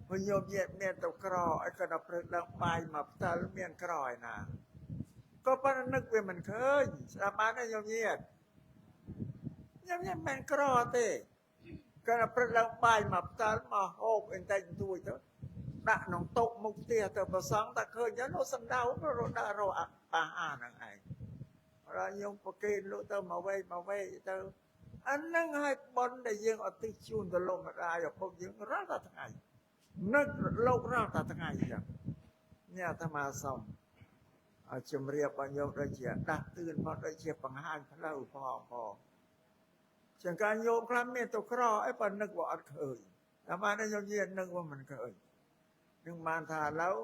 ពេលញោមញាតមានទៅក្រឲ្យគាត់ដល់ព្រឹកឡើងបាយមកផ្ទាល់មានក្រឯណាក៏ប៉ុន្តែនឹកវាមិនឃើញស្ដាប់បានទេញោមញាតខ្ញុំញ៉ាំមិនក្រទេគាត់ព្រឹកឡើងបាយមកផ្ទាល់មកហូបអីតែទួយទៅដាក់ក្នុងតុមុខផ្ទះទៅប្រសងតែឃើញទៅនោះសំដៅរត់ដាក់រកអាហារហ្នឹងឯងហើយខ្ញុំប្រគេនលោកទៅមកវេទៅអាហ្នឹងឲ្យបុណ្យដែលយើងឧទ្ទិសជូនទៅលោកម្ដាយឪពុកយើងរាល់តែថ្ងៃនឹកលោករាល់តែថ្ងៃចឹងនេះអាត្មាសូមឲ្យជំរាបឲ្យញោមដូចជាដាស់តឿនមកដូចជាបង្ហាញផ្លូវផងជាងការញោមខ្លះមានទៅក្រអីបើនឹកវាអត់ឃើញតែបានញោមនិយាយនឹកវាមិនឃើញនឹងបានថាឥឡូវ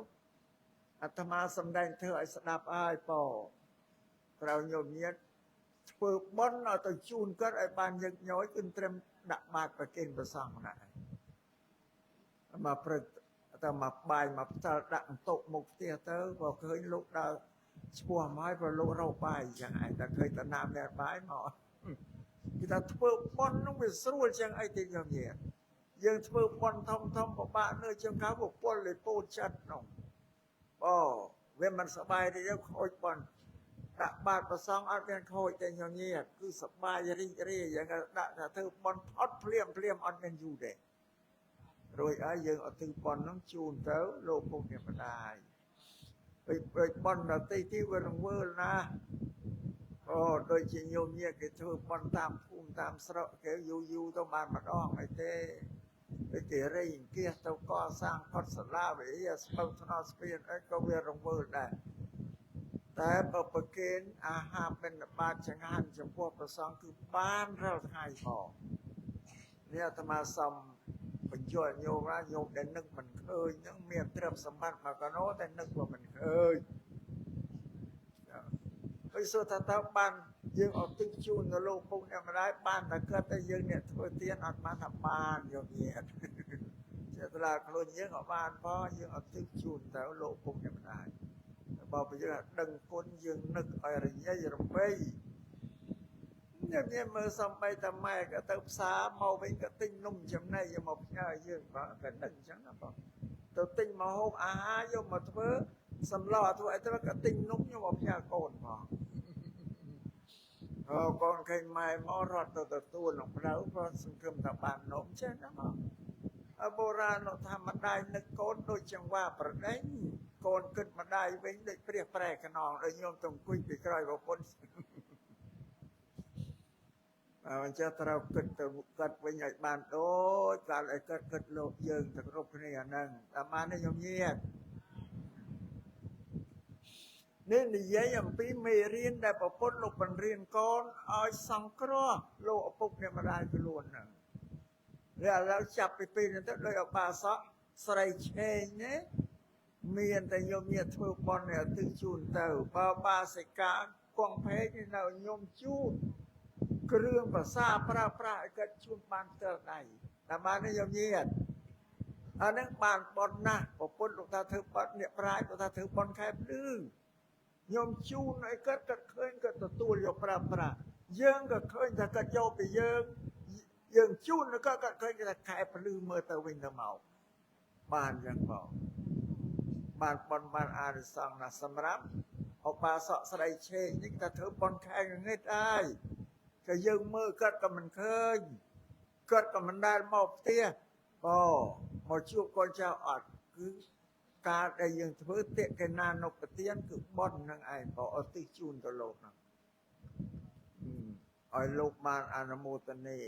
អាត្មាសំដែងធ្វើឲ្យស្ដាប់ហើយត្រូវញោមញាតធ្វើបុណ្យឲ្យទៅជូនគាត់ឲ្យបានញឹកញយគឺត្រឹមដាក់បាតប្រគេនព្រះសង្ឃណាមកព្រឹកតែមកបាយមកផ្ទាល់ដាក់អន្តុកមុខផ្ទះទៅក៏ឃើញលោកដើរឈ្មោះមកហើយព្រោះលោករកបាយចឹងឯងតែឃើញតែណាមអ្នកបាយមកគេថាធ្វើបុណ្យនោះវាស្រួលចឹងអីទេញោមញាតយើងធ្វើបុណ្យធំពិបាកនៅជាងកៅពលលេពោតចិត្តនោះវាមិនសบายទេយើងខូចបុណ្យដាក់បាតប្រសងអត់មានខូចទេញោមញាតគឺសบายរីករាយយ៉ាងដាក់ថាធ្វើបុណ្យផុតភ្លាមអត់មានយូរទេរួចហើយយើងឧទ្ទិសបុណ្យនោះជូនទៅលោកពុកអ្នកម្ដាយពេកបុណ្យដទៃទីវារង្វើលណាប ដូចជាញោមញាគេធ្វើប៉ុនតាមភូមិតាមស្រុកគេយូរទៅបានម្ដងអីទេដូចគេរៃអង្គាសទៅកសាងផុតសាលាវិហារស្ពឹកថ្នល់ស្ពានអីក៏វារង្វើលដែរតែបើប្រគេនអាហារបិណ្ឌបាតចង្ហាន់ចំពោះព្រះសង្ឃគឺបានរាល់ថ្ងៃផងនេះអាត្មាសំបញ្យល់ញោមណាញោមដែលនឹកមិនឃើញហ្នឹងមានទ្រព្យសម្បត្តិមកកណោតែនឹកក៏មិនឃើញហើយសួរថាតើបានយើងអត់ទិញជូនទៅលោកពុកអ្នកម្ដាយបានតែគាត់តែយើងអ្នកធ្វើទានអត់បានថាបានយកញាតចេះតែឡាខ្លួនយើងអត់បានផងយើងអត់ទិញជូនទៅលោកពុកអ្នកម្ដាយបើយើងអត់ដឹងគុណយើងនឹកឲ្យរញ៉េរំបីអ្នកមើលសំបីតាម៉ែក៏ទៅផ្សារមកវិញក៏ទិញនំចំណីយកមកផ្ញើយើងបាទក៏ដឹងអញ្ចឹងណាបងទៅទិញមកហូបអាហារយកមកធ្វើសម្លធ្វើអីទៅក៏ទិញនំយកមកផ្ញើកូនផងកូនឃើញម៉ែមករត់ទៅទទួលក្នុងផ្លូវព្រោះសង្ឃឹមថាបាននំចេះណាបងបុរាណលោកថាម្ដាយនឹកកូនដូចចង្វាប្រដេញកូនគិតម្ដាយវិញដូចព្រះប្រែកណងដូចញោមទៅអង្គុយពីក្រោយប្រពន្ធអញ្ចឹងត្រូវគិតទៅកាត់វិញឲ្យបានដូចកាលឲ្យគិតលោកយើងទៅគ្រប់គ្នាហ្នឹងតាមបាននេះញោមញាតនេះនិយាយអំពីមេរៀនដែលប្រពន្ធលោកបង្រៀនកូនឲ្យសង្គ្រោះលោកឪពុកអ្នកម្ដាយខ្លួនហ្នឹងហើយឥឡូវចាប់ពីពេលនេះទៅដោយអបាសកស្រីឆេងណាមានតែញោមញាតធ្វើប៉ុនឲ្យទិញជូនទៅបើបាសិកាគង់ពេកនៅញោមជូនគ្រឿងភាសាប្រើប្រាស់ឲ្យគាត់ជូនបានផ្ទាល់ដៃតាមបាននេះញោមញាតអានឹងបានប៉ុនណាស់ប្រពន្ធលោកថាធ្វើប៉ុនអ្នកប្រាជ្ញលោកថាធ្វើប៉ុនខែភ្លឺញោមជូនឲ្យគាត់ឃើញគាត់ទទួលយកប្រើប្រាស់យើងក៏ឃើញថាគាត់យកពីយើងជូនក៏គាត់ឃើញថាខែភ្លឺមើលទៅវិញទៅមកបានយ៉ាងបងបានប៉ុនបានអានិសង្សណាសម្រាប់ឧបាសកស្រីឆេងនេះថាធ្វើប៉ុនខែងឹតហើយក៏យើងមើលគាត់ក៏មិនឃើញគាត់ក៏មិនដែលមកផ្ទះមកជួបកូនចៅអត់គឺការដែលយើងធ្វើតិកេណានុបទានគឺប៉ុននឹងឯងបើអតិជូនទៅលោកហ្នឹងឲ្យលោកបានអនុមោទនា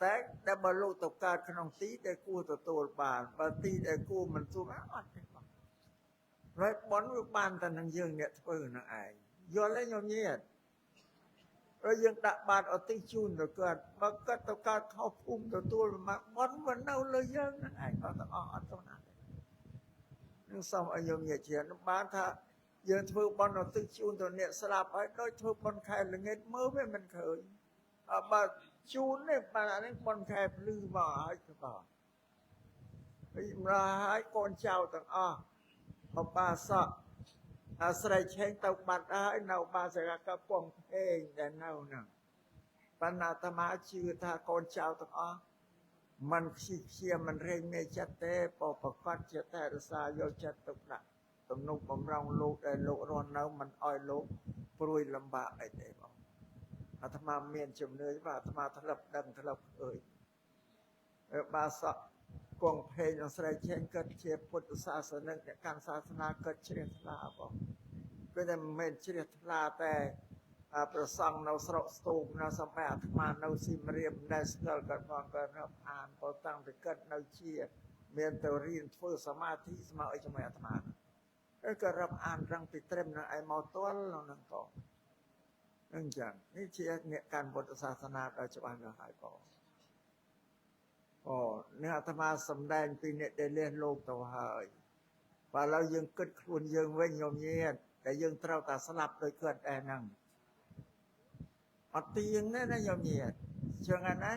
តែតែបើលោកទៅកើតក្នុងទីដែលគួរទទួលបានបើទីដែលគួរមិនទទួលអត់ទេបងហើយប៉ុនវាបានតែនឹងយើងអ្នកធ្វើនឹងឯងយល់ទេញោមញាតហើយយើងដាក់បាតអតិជូនទៅគាត់បើគាត់ទៅកើតខុសភូមិទទួលមកប៉ុនវានៅលើយើងនឹងឯងអត់ទាំងអស់អត់ទៅណានឹងសូមឲ្យញោមញាតជាបានថាយើងធ្វើប៉ុនអតិជូនទៅអ្នកស្លាប់ហើយដូចធ្វើប៉ុនខែល្ងាចមើលវាមិនឃើញបើជូននេះបានអានេះប៉ុនខែភ្លឺមកហើយទៅបងហើយម្ល៉េះហើយកូនចៅទាំងអស់ឧបាសកអាស្រ័យឆេងទៅបាត់ហើយនៅបាសិកាកំពង់ភេងដែលនៅហ្នឹងបណ្ណាអាត្មាជឿថាកូនចៅទាំងអស់មិនខ្ជិះខ្ជាមិនរែងមេចិត្តទេប្រកបជាតែរសាយកចិត្តទុកដាក់ទំនុកបំរុងលោកដែលលោករស់នៅមិនអោយលោកព្រួយលំបាកអីទេបងអាត្មាមានជំនឿว่าអាត្មាធ្លាប់ដឹងធ្លាប់ឃើញបាសកគង់ភេងអស្រ័យឆេងកើតជាពុទ្ធសាសនិកអ្នកកាន់សាសនាកើតជ្រះថ្លាបងគឺតែមិនមែនជ្រះថ្លាតែប្រសង់នៅស្រុកស្ទូកនៅសម្រាប់អាត្មានៅស៊ីមរៀបនៅស្គាល់គាត់ផងគាត់រាប់អានបើតាំងពីកើតនៅជាមានទៅរៀនធ្វើសមាធិស្មើឲ្យជាមួយអាត្មាហើយក៏រាប់អានរឹងពីត្រឹមនៅឯមកទល់នឹងក៏អញ្ចឹងនេះជាអ្នកកាន់ពុទ្ធសាសនាដ៏ច្បាស់ណាស់ហើយបងនេះអាត្មាសំដែងពីអ្នកដែលលះលោកទៅហើយបើឥឡូវយើងគិតខ្លួនយើងវិញញោមញាតតែយើងត្រូវតែស្លាប់ដោយគាត់ឯហ្នឹងអត់ទៀងទេណាញោមញាតចឹងណា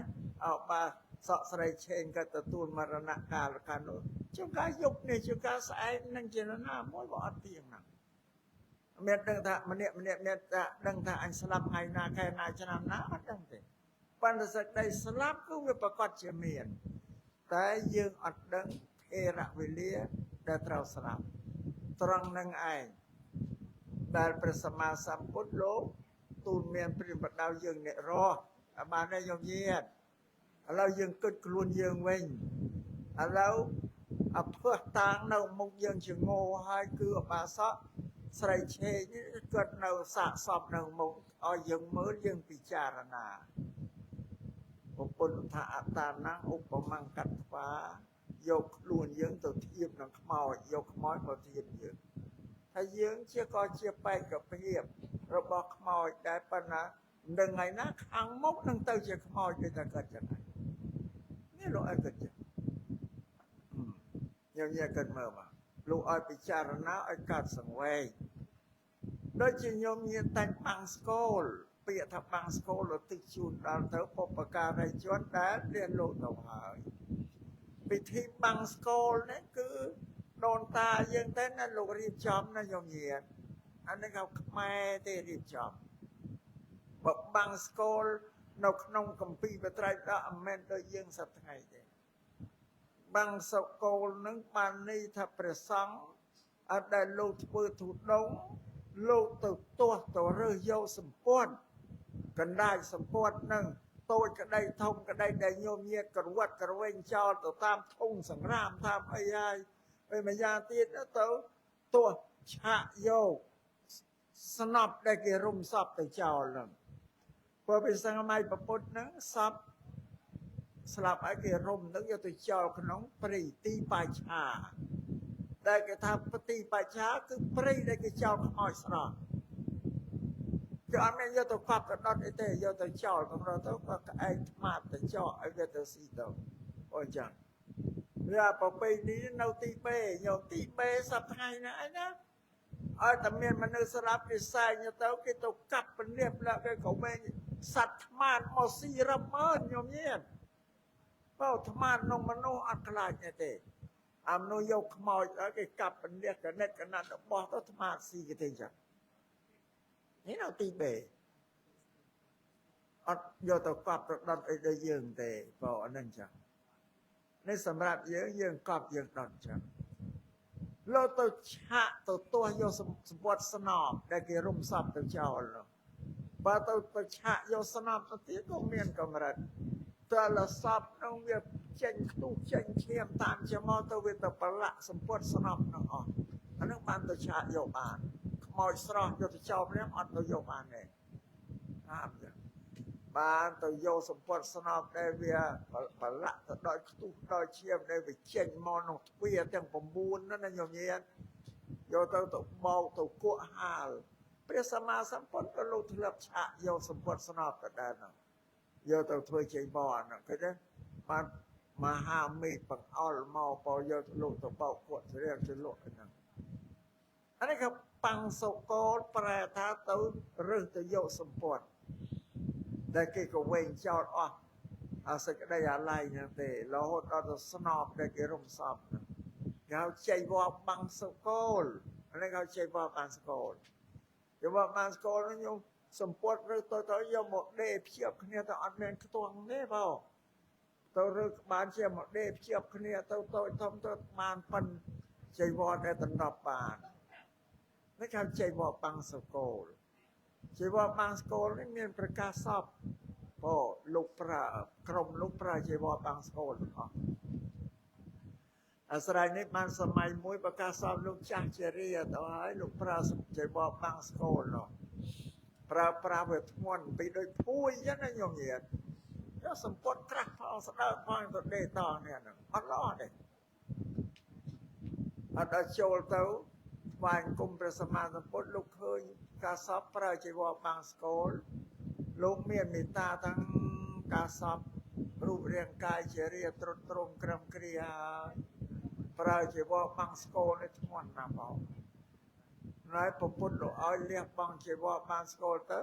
បើសក់ស្រីឆេងក៏ទទួលមរណកាលកាលនោះជួនកាលយប់នេះជួនកាលស្អែកនឹងជាណាមួយក៏អត់ទៀងណាមានដឹងថាម្នាក់មានថាដឹងថាអញស្លាប់ថ្ងៃណាខែណាឆ្នាំណាអត់ដឹងទេបណ្ឌិតសេចក្តីស្លាប់គឺវាប្រកាសជាមានតែយើងអត់ដឹងភេរវេលាដែលត្រូវស្លាប់ត្រង់នឹងឯងដែលព្រះសម្មាសម្ពុទ្ធលោកទូលមានព្រាបដៅយើងអ្នករស់បានទេញោមញាតឥឡូវយើងគិតខ្លួនយើងវិញឥឡូវអភ័សតាងនៅមុខយើងជាងោហើយគឺអបាសក ស្រីឆេកគាត់នៅសាកសពនៅមុខឲ្យយើងមើលយើងពិចារណាពុទ្ធថាអត្តានឧបមង្កត្វាយកខ្លួនយើងទៅធៀបនឹងខ្មោចយកខ្មោចមកធៀបយើងថាយើងជាក៏ជាបេក្ខភាពរបស់ខ្មោចដែរប៉ុន្តែនឹងថ្ងៃណាខាងមុខនឹងទៅជាខ្មោចដូចតែគាត់ចឹងនេះលោកឲ្យគាត់ចឹងខ្ញុំនិយាយគាត់មើលមកលោកឲ្យពិចារណាឲ្យកាត់សង្វេគដូចជាខ្ញុំមានតែងបាំងស្គលពាក្យថាបាំងស្គលលោកទឹកជូនដល់ទៅបុព្វការីជនដែលរៀនលោកទៅហើយពិធីបាំងស្គលនេះគឺដូនតាយើងទៅណាលោករៀបចំណាខ្ញុំនិយាយអានេះเขาខ្មែរទេរៀបចំបើបាំងស្គលនៅក្នុងគម្ពីរបត្រៃបិដកអមែនដូចយើងសប្តាហ៍ថ្ងៃទេបាំងសកលនឹងបានន័យថាព្រះសង្ឃអត់ដែលលោកធ្វើទុដងលោកទៅទាស់ទៅរើសយកសម្ពត់កណ្ដាលសម្ពត់នឹងតូចក្តីធំក្តីដែលញោមញាតក្រវត្តក្រវែងចោលទៅតាមធុងសង្រាមតាមអីហើយពេលម្យ៉ាងទៀតទៅទាស់ឆាក់យកស្នប់ដែលគេរុំសពទៅចោលនឹងព្រោះពីសម័យពុទ្ធហ្នឹងសពស្លាប់ឲ្យគេរុំនឹងយកទៅចោលក្នុងព្រៃទីបាឆាដែលគេថាទីបាឆាគឺព្រៃដែលគេចោលខ្មោចស្រស់គេអត់មានយកទៅកប់ទៅដុតអីទេយកទៅចោលក្នុងទៅក៏ក្អែកថ្មាតទៅចោលឲ្យវាទៅស៊ីទៅអូចឹងរាប្រពៃនេះនៅទីបេយកទីបេសប្តាហ៍ថ្ងៃណាអីណាឲ្យតែមានមនុស្សស្រាប់គេសែងទៅគេទៅកាប់ពលាបឡើងគេក៏វិញសត្វថ្មាតមកស៊ីរឹមមើលញោមញាតបើថ្មាតក្នុងមនុស្សអត់ខ្លាចទេអាមនុស្សយកខ្មោចឲ្យគេកាប់ពលាបកណិតកណាត់របស់ទៅថ្មាតស៊ីគេទេចឹងនេះនៅទីបេអត់យកទៅកប់ទៅដុតអីដូចយើងទេបើអានឹងចឹងនេះសម្រាប់យើងកប់យើងដុតចឹងលោកទៅឆាក់ទៅទាស់យកសម្ពត់ស្នប់ដែលគេរុំសពទៅចោលបើទៅឆាក់យកស្នប់ទៅទៀតក៏មានកម្រិតតើលសពនឹងវាចេញខ្ទុះចេញឈាមតាមជាមកទៅវាទៅប្រឡាក់សម្ពត់ស្នប់នឹងអស់អានឹងបានទៅឆាក់យកបានខ្មោចស្រស់យកទៅចោលព្រាមអត់ទៅយកបានទេតាមចឹងបានទៅយកសម្ពត់ស្នប់ដែលវាប្រឡាក់ទៅដោយខ្ទុះដោយឈាមដែលវាចេញមកក្នុងទ្វារទាំង9ហ្នឹងណាញោមញាតយកទៅបោកទៅគក់ហាលព្រះសម្មាសម្ពុទ្ធក៏លោកធ្លាប់ឆាក់យកសម្ពត់ស្នប់ទៅដែរហ្នឹងយកទៅធ្វើចៃបរហ្នឹងឃើញទេបានមហាមេឃបង្អល់មកបោយកទៅលោកទៅបោកគក់ស្រៀងទៅលោកហ្នឹងអានេះក៏បាំងសកលប្រែថាទៅរើសទៅយកសម្ពត់ដែលគេក៏វែងចោលអស់អាសេចក្តីអាល័យហ្នឹងទេរហូតដល់ទៅស្នប់ដែលគេរុំសពគេហៅចៃវរបាំងសកលអានេះគេហៅចៃវរបាំងសកលចៃវរបាំងសកលនេះខ្ញុំសម្ពត់រើសទៅយកមកដេភ្ជាប់គ្នាទៅអត់មានខ្ទង់ទេបងទៅរើសបានជាមកដេភ្ជាប់គ្នាទៅតូចធំទៅបានប៉ិនចៃវរដែលដណ្ដប់បាននេះគេហៅចៃវរបាំងសកលជីវរបាំងស្គលនេះមានប្រកាសសពពោលោកប្រើក្រុមលោកប្រើជីវរបាំងស្គលទាំងអស់អាស្រ័យនេះបានសម័យមួយប្រកាសសពលោកចាស់ជារាទៅហើយលោកប្រើជីវរបាំងស្គលនោះប្រើវាធ្ងន់ពីដូចភួយចឹងណាញោមញាតយកសម្ពត់ក្រាស់ផងស្ដើងផងទៅដេតនេះហ្នឹងអត់ល្អទេអត់ដល់ចូលទៅថ្វាយគុំព្រះសម្មាសម្ពុទ្ធលោកឃើញការសពប្រើជីវរបាំងស្គលលោកមានមេត្តាទាំងការសពរូបរាងកាយជារាត្រុតត្រង់ក្រឹមគ្រាប្រើជីវរបាំងស្គលនេះធ្ងន់ណាស់បងហើយប្រពុតលោកឲ្យលះបង់ជីវរបាំងស្គលទៅ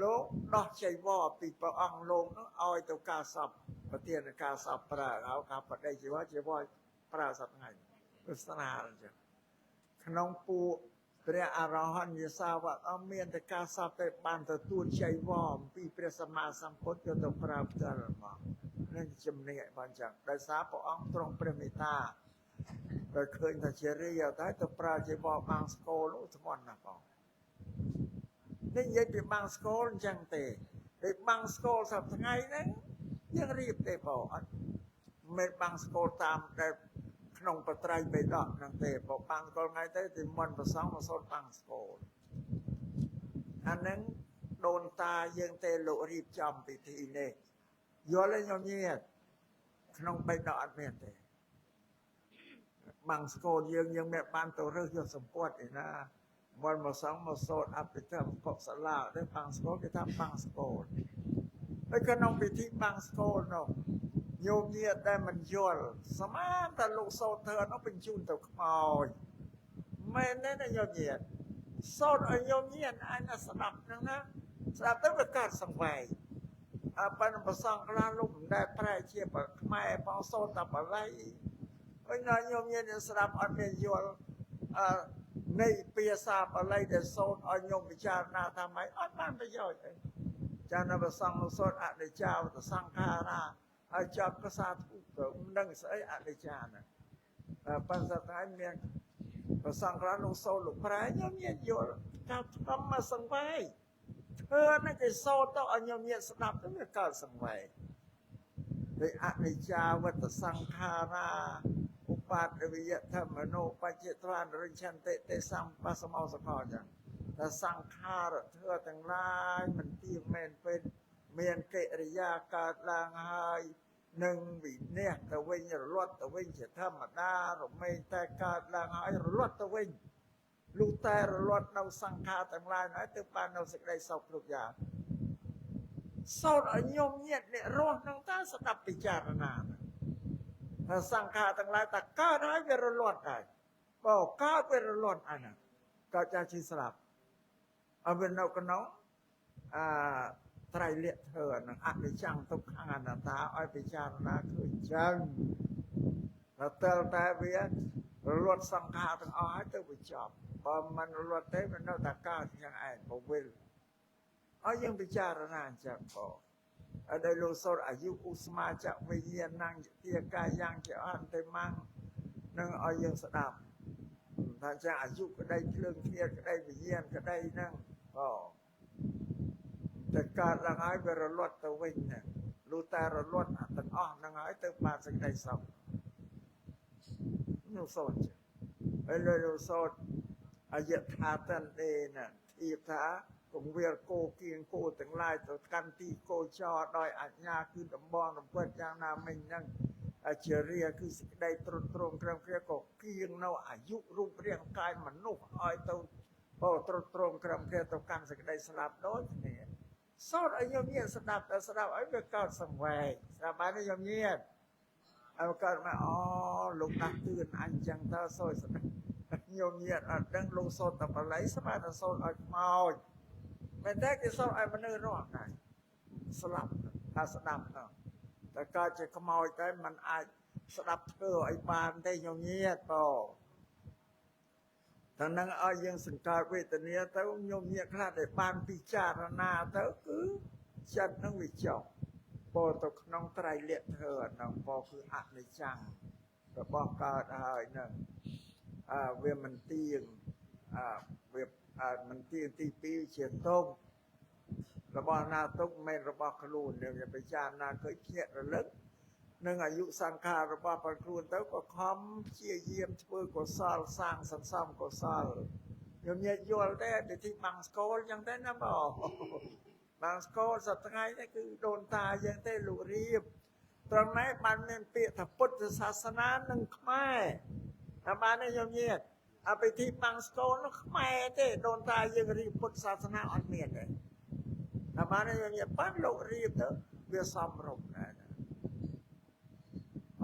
លោកដោះជីវរពីព្រះអង្គលោកនោះឲ្យទៅការសពប្រទានការសពប្រើឲ្យការបដិជីវរប្រើសប្តាហ៍ថ្ងៃវាស្នាអញ្ចឹងក្នុងពួកព្រះអរហន្តយសាវកអមានតែការសពតែបានទទួលចៃវរអំពីព្រះសម្មាសម្ពុទ្ធយកទៅប្រើផ្ទាល់មកនឹងជំនឿបានចឹងដោយសារព្រះអង្គទ្រង់ព្រះមេត្តាដោយឃើញថាជារាយតែទៅប្រើចៃវរបាំងស្គលនោះធ្ងន់ណាស់បងនេះនិយាយពីបាំងស្គលអញ្ចឹងទេពេលបាំងស្គលសប្តាហ៍ថ្ងៃហ្នឹងយើងរៀបទេបងអត់មិនបាំងស្គលតាមដែល ក្នុងបត្រៃបេដកហ្នឹងទេបើបាំងស្គលថ្ងៃទៅទីមុនប្រសងមកសូត្របាំងស្គលអាហ្នឹងដូនតាយើងទេលោករៀបចំពិធីនេះយល់ទេញោមញាតិក្នុងបេដកអត់មានទេបាំងស្គលយើងមានបានទៅរើសយកសម្ពុតឯណាមុនមកសងមកសូត្រអភិធម្មកុសលាទេបាំងស្គលគេថាបាំងស្គលហើយក្នុងពិធីបាំងស្គលនោះញោមញាតិដែលមិនយល់ស្មានតែលោកសូត្រធ្វើនោះបញ្ជូនទៅខ្មោចមែនទេណាញោមញាតិសូត្រឲ្យញោមញាតិអាចស្ដាប់ហ្នឹងណាស្ដាប់ទៅវាកើតសង្វេគប៉ុន្តែប្រសងខ្លះលោកមិនដែលប្រែជាខ្មែរផងសូត្រតែបាលីហើយណាញោមញាតិស្ដាប់អត់មានយល់នៃភាសាបាលីដែលសូត្រឲ្យញោមពិចារណាថាម៉េចអត់បានប្រយោជន៍ទេចានៅប្រសងសូត្រអនិច្ចាវតសង្ខារាហើយចាប់ភាសាធុទៅនឹងស្អីអនិច្ចាណាប៉ុន្តែតែមានប្រសងខ្លះលោកសូត្រលោកប្រែញោមញាតិយល់ថាធម្មសង្វេគធ្វើនេះគេសូត្រទៅឲ្យញោមញាតិស្ដាប់ទៅវាកើតសង្វេគដោយអនិច្ចាវតសង្ខារាឧបាតវិយធម្មនោបច្ចេត្វានរិញ្ឆន្តិទេសម្បសមោសកោចឹងតែសង្ខារធ្វើទាំងឡាយមិនទៀងមែនពេញមានកិរិយាកើតឡើងហើយនឹងវិនិច្ឆ័យទៅវិញរលត់ទៅវិញជាធម្មតារមែងតែកើតឡើងហើយរលត់ទៅវិញលុះតែរលត់នៅសង្ខារទាំងឡាយហើយទើបបាននៅសេចក្តីសុខគ្រប់យ៉ាងសូត្រឲ្យញោមញាតិអ្នករស់នឹងតើស្ដាប់ពិចារណាថាសង្ខារទាំងឡាយតែកើតហើយវារលត់ហើយបើកើតវារលត់អាហ្នឹងកើតចាស់ជាស្លាប់អវិនៅក្នុងត្រៃលក្ខធ្វើនឹងអនិច្ចំទុក្ខអនត្តាឲ្យពិចារណាឃើញចឹងដល់តែវារលត់សង្ខារទាំងអស់ហើយទៅវាចប់បើមិនរលត់ទេវានៅតែកើតយ៉ាងឯងពវិលឲ្យយើងពិចារណាអញ្ចឹងបងអត់ឲ្យលោកសូត្រអាយុឧស្មាចវិញ្ញាណังជាកាយ៉ាងជាអន្តេមាំងនឹងឲ្យយើងស្ដាប់ថាចាអាយុក្តីគ្លើងគ្នាក្តីវិញ្ញាណក្តីហ្នឹងបងតែកើតឡើងហើយវារលត់ទៅវិញណាលុះតែរលត់ទាំងអស់ហ្នឹងហើយទៅបានសេចក្តីសុខនោះសូត្រហើយលោកសូត្រអយថាតន្ទេណាធៀបថាគង្វាលគោគៀងគោទាំងឡាយទៅកាន់ទីគោចរដោយអញ្ញាគឺដំបងរំពេចយ៉ាងណាមិញហ្នឹងជារាគឺសេចក្តីទ្រុឌទ្រង់ក្រឹមគ្នាក៏គៀងនៅអាយុរូបរាងកាយមនុស្សឲ្យទៅទ្រុឌទ្រង់ក្រឹមគ្នាទៅកាន់សេចក្តីស្លាប់ដូចគ្នាសូត្រឲ្យញោមញាតិស្ដាប់តែស្ដាប់ឲ្យវាកើតសង្វេគស្ដាប់បានទេញោមញាតិឲ្យកើតមកអូលោកដាស់តឿនអញចឹងតើសូត្រស្ដាប់ញោមញាតិអត់ដឹងលោកសូត្រតែបាលីស្មានតែសូត្រឲ្យខ្មោចមែនតែគេសូត្រឲ្យមនុស្សរស់ដែរស្លាប់ថាស្ដាប់ទៅតែកើតជាខ្មោចតែมันអាចស្ដាប់ធ្វើឲ្យបានទេញោមញាតិបងតែនឹងឲ្យយើងសង្កត់វេទនាទៅញោមញាតិខ្លះដែលបានពិចារណាទៅគឺចិត្តនឹងវាចុះពោលទៅក្នុងត្រៃលក្ខធ្វើហ្នឹងពោលគឺអនិច្ចំរបស់កើតហើយហ្នឹងវាមិនទៀងវាមិនទៀងទី2ជាទុក្ខរបស់ណាទុក្ខមិនរបស់ខ្លួនយើងពិចារណាឃើញភ្ញាក់រលឹកនឹងអាយុសង្ខាររបស់ព្រះខ្លួនទៅក៏ខំព្យាយាមធ្វើកុសលសាងសន្សំកុសលខ្ញុំញាតិយល់ទេពិធីបាំងស្គលអញ្ចឹងទេណាបងបាំងស្គលសប្តាហ៍ថ្ងៃនេះគឺដូនតាយើងទេលោករៀបត្រង់នេះបានមានពាក្យថាពុទ្ធសាសនានិងខ្មែរតែបានទេខ្ញុំញាតិពិធីបាំងស្គលនោះខ្មែរទេដូនតាយើងរៀបពុទ្ធសាសនាអត់មានទេតែបានទេខ្ញុំញាតិបានលោករៀបទៅវាសមរម្យណាស់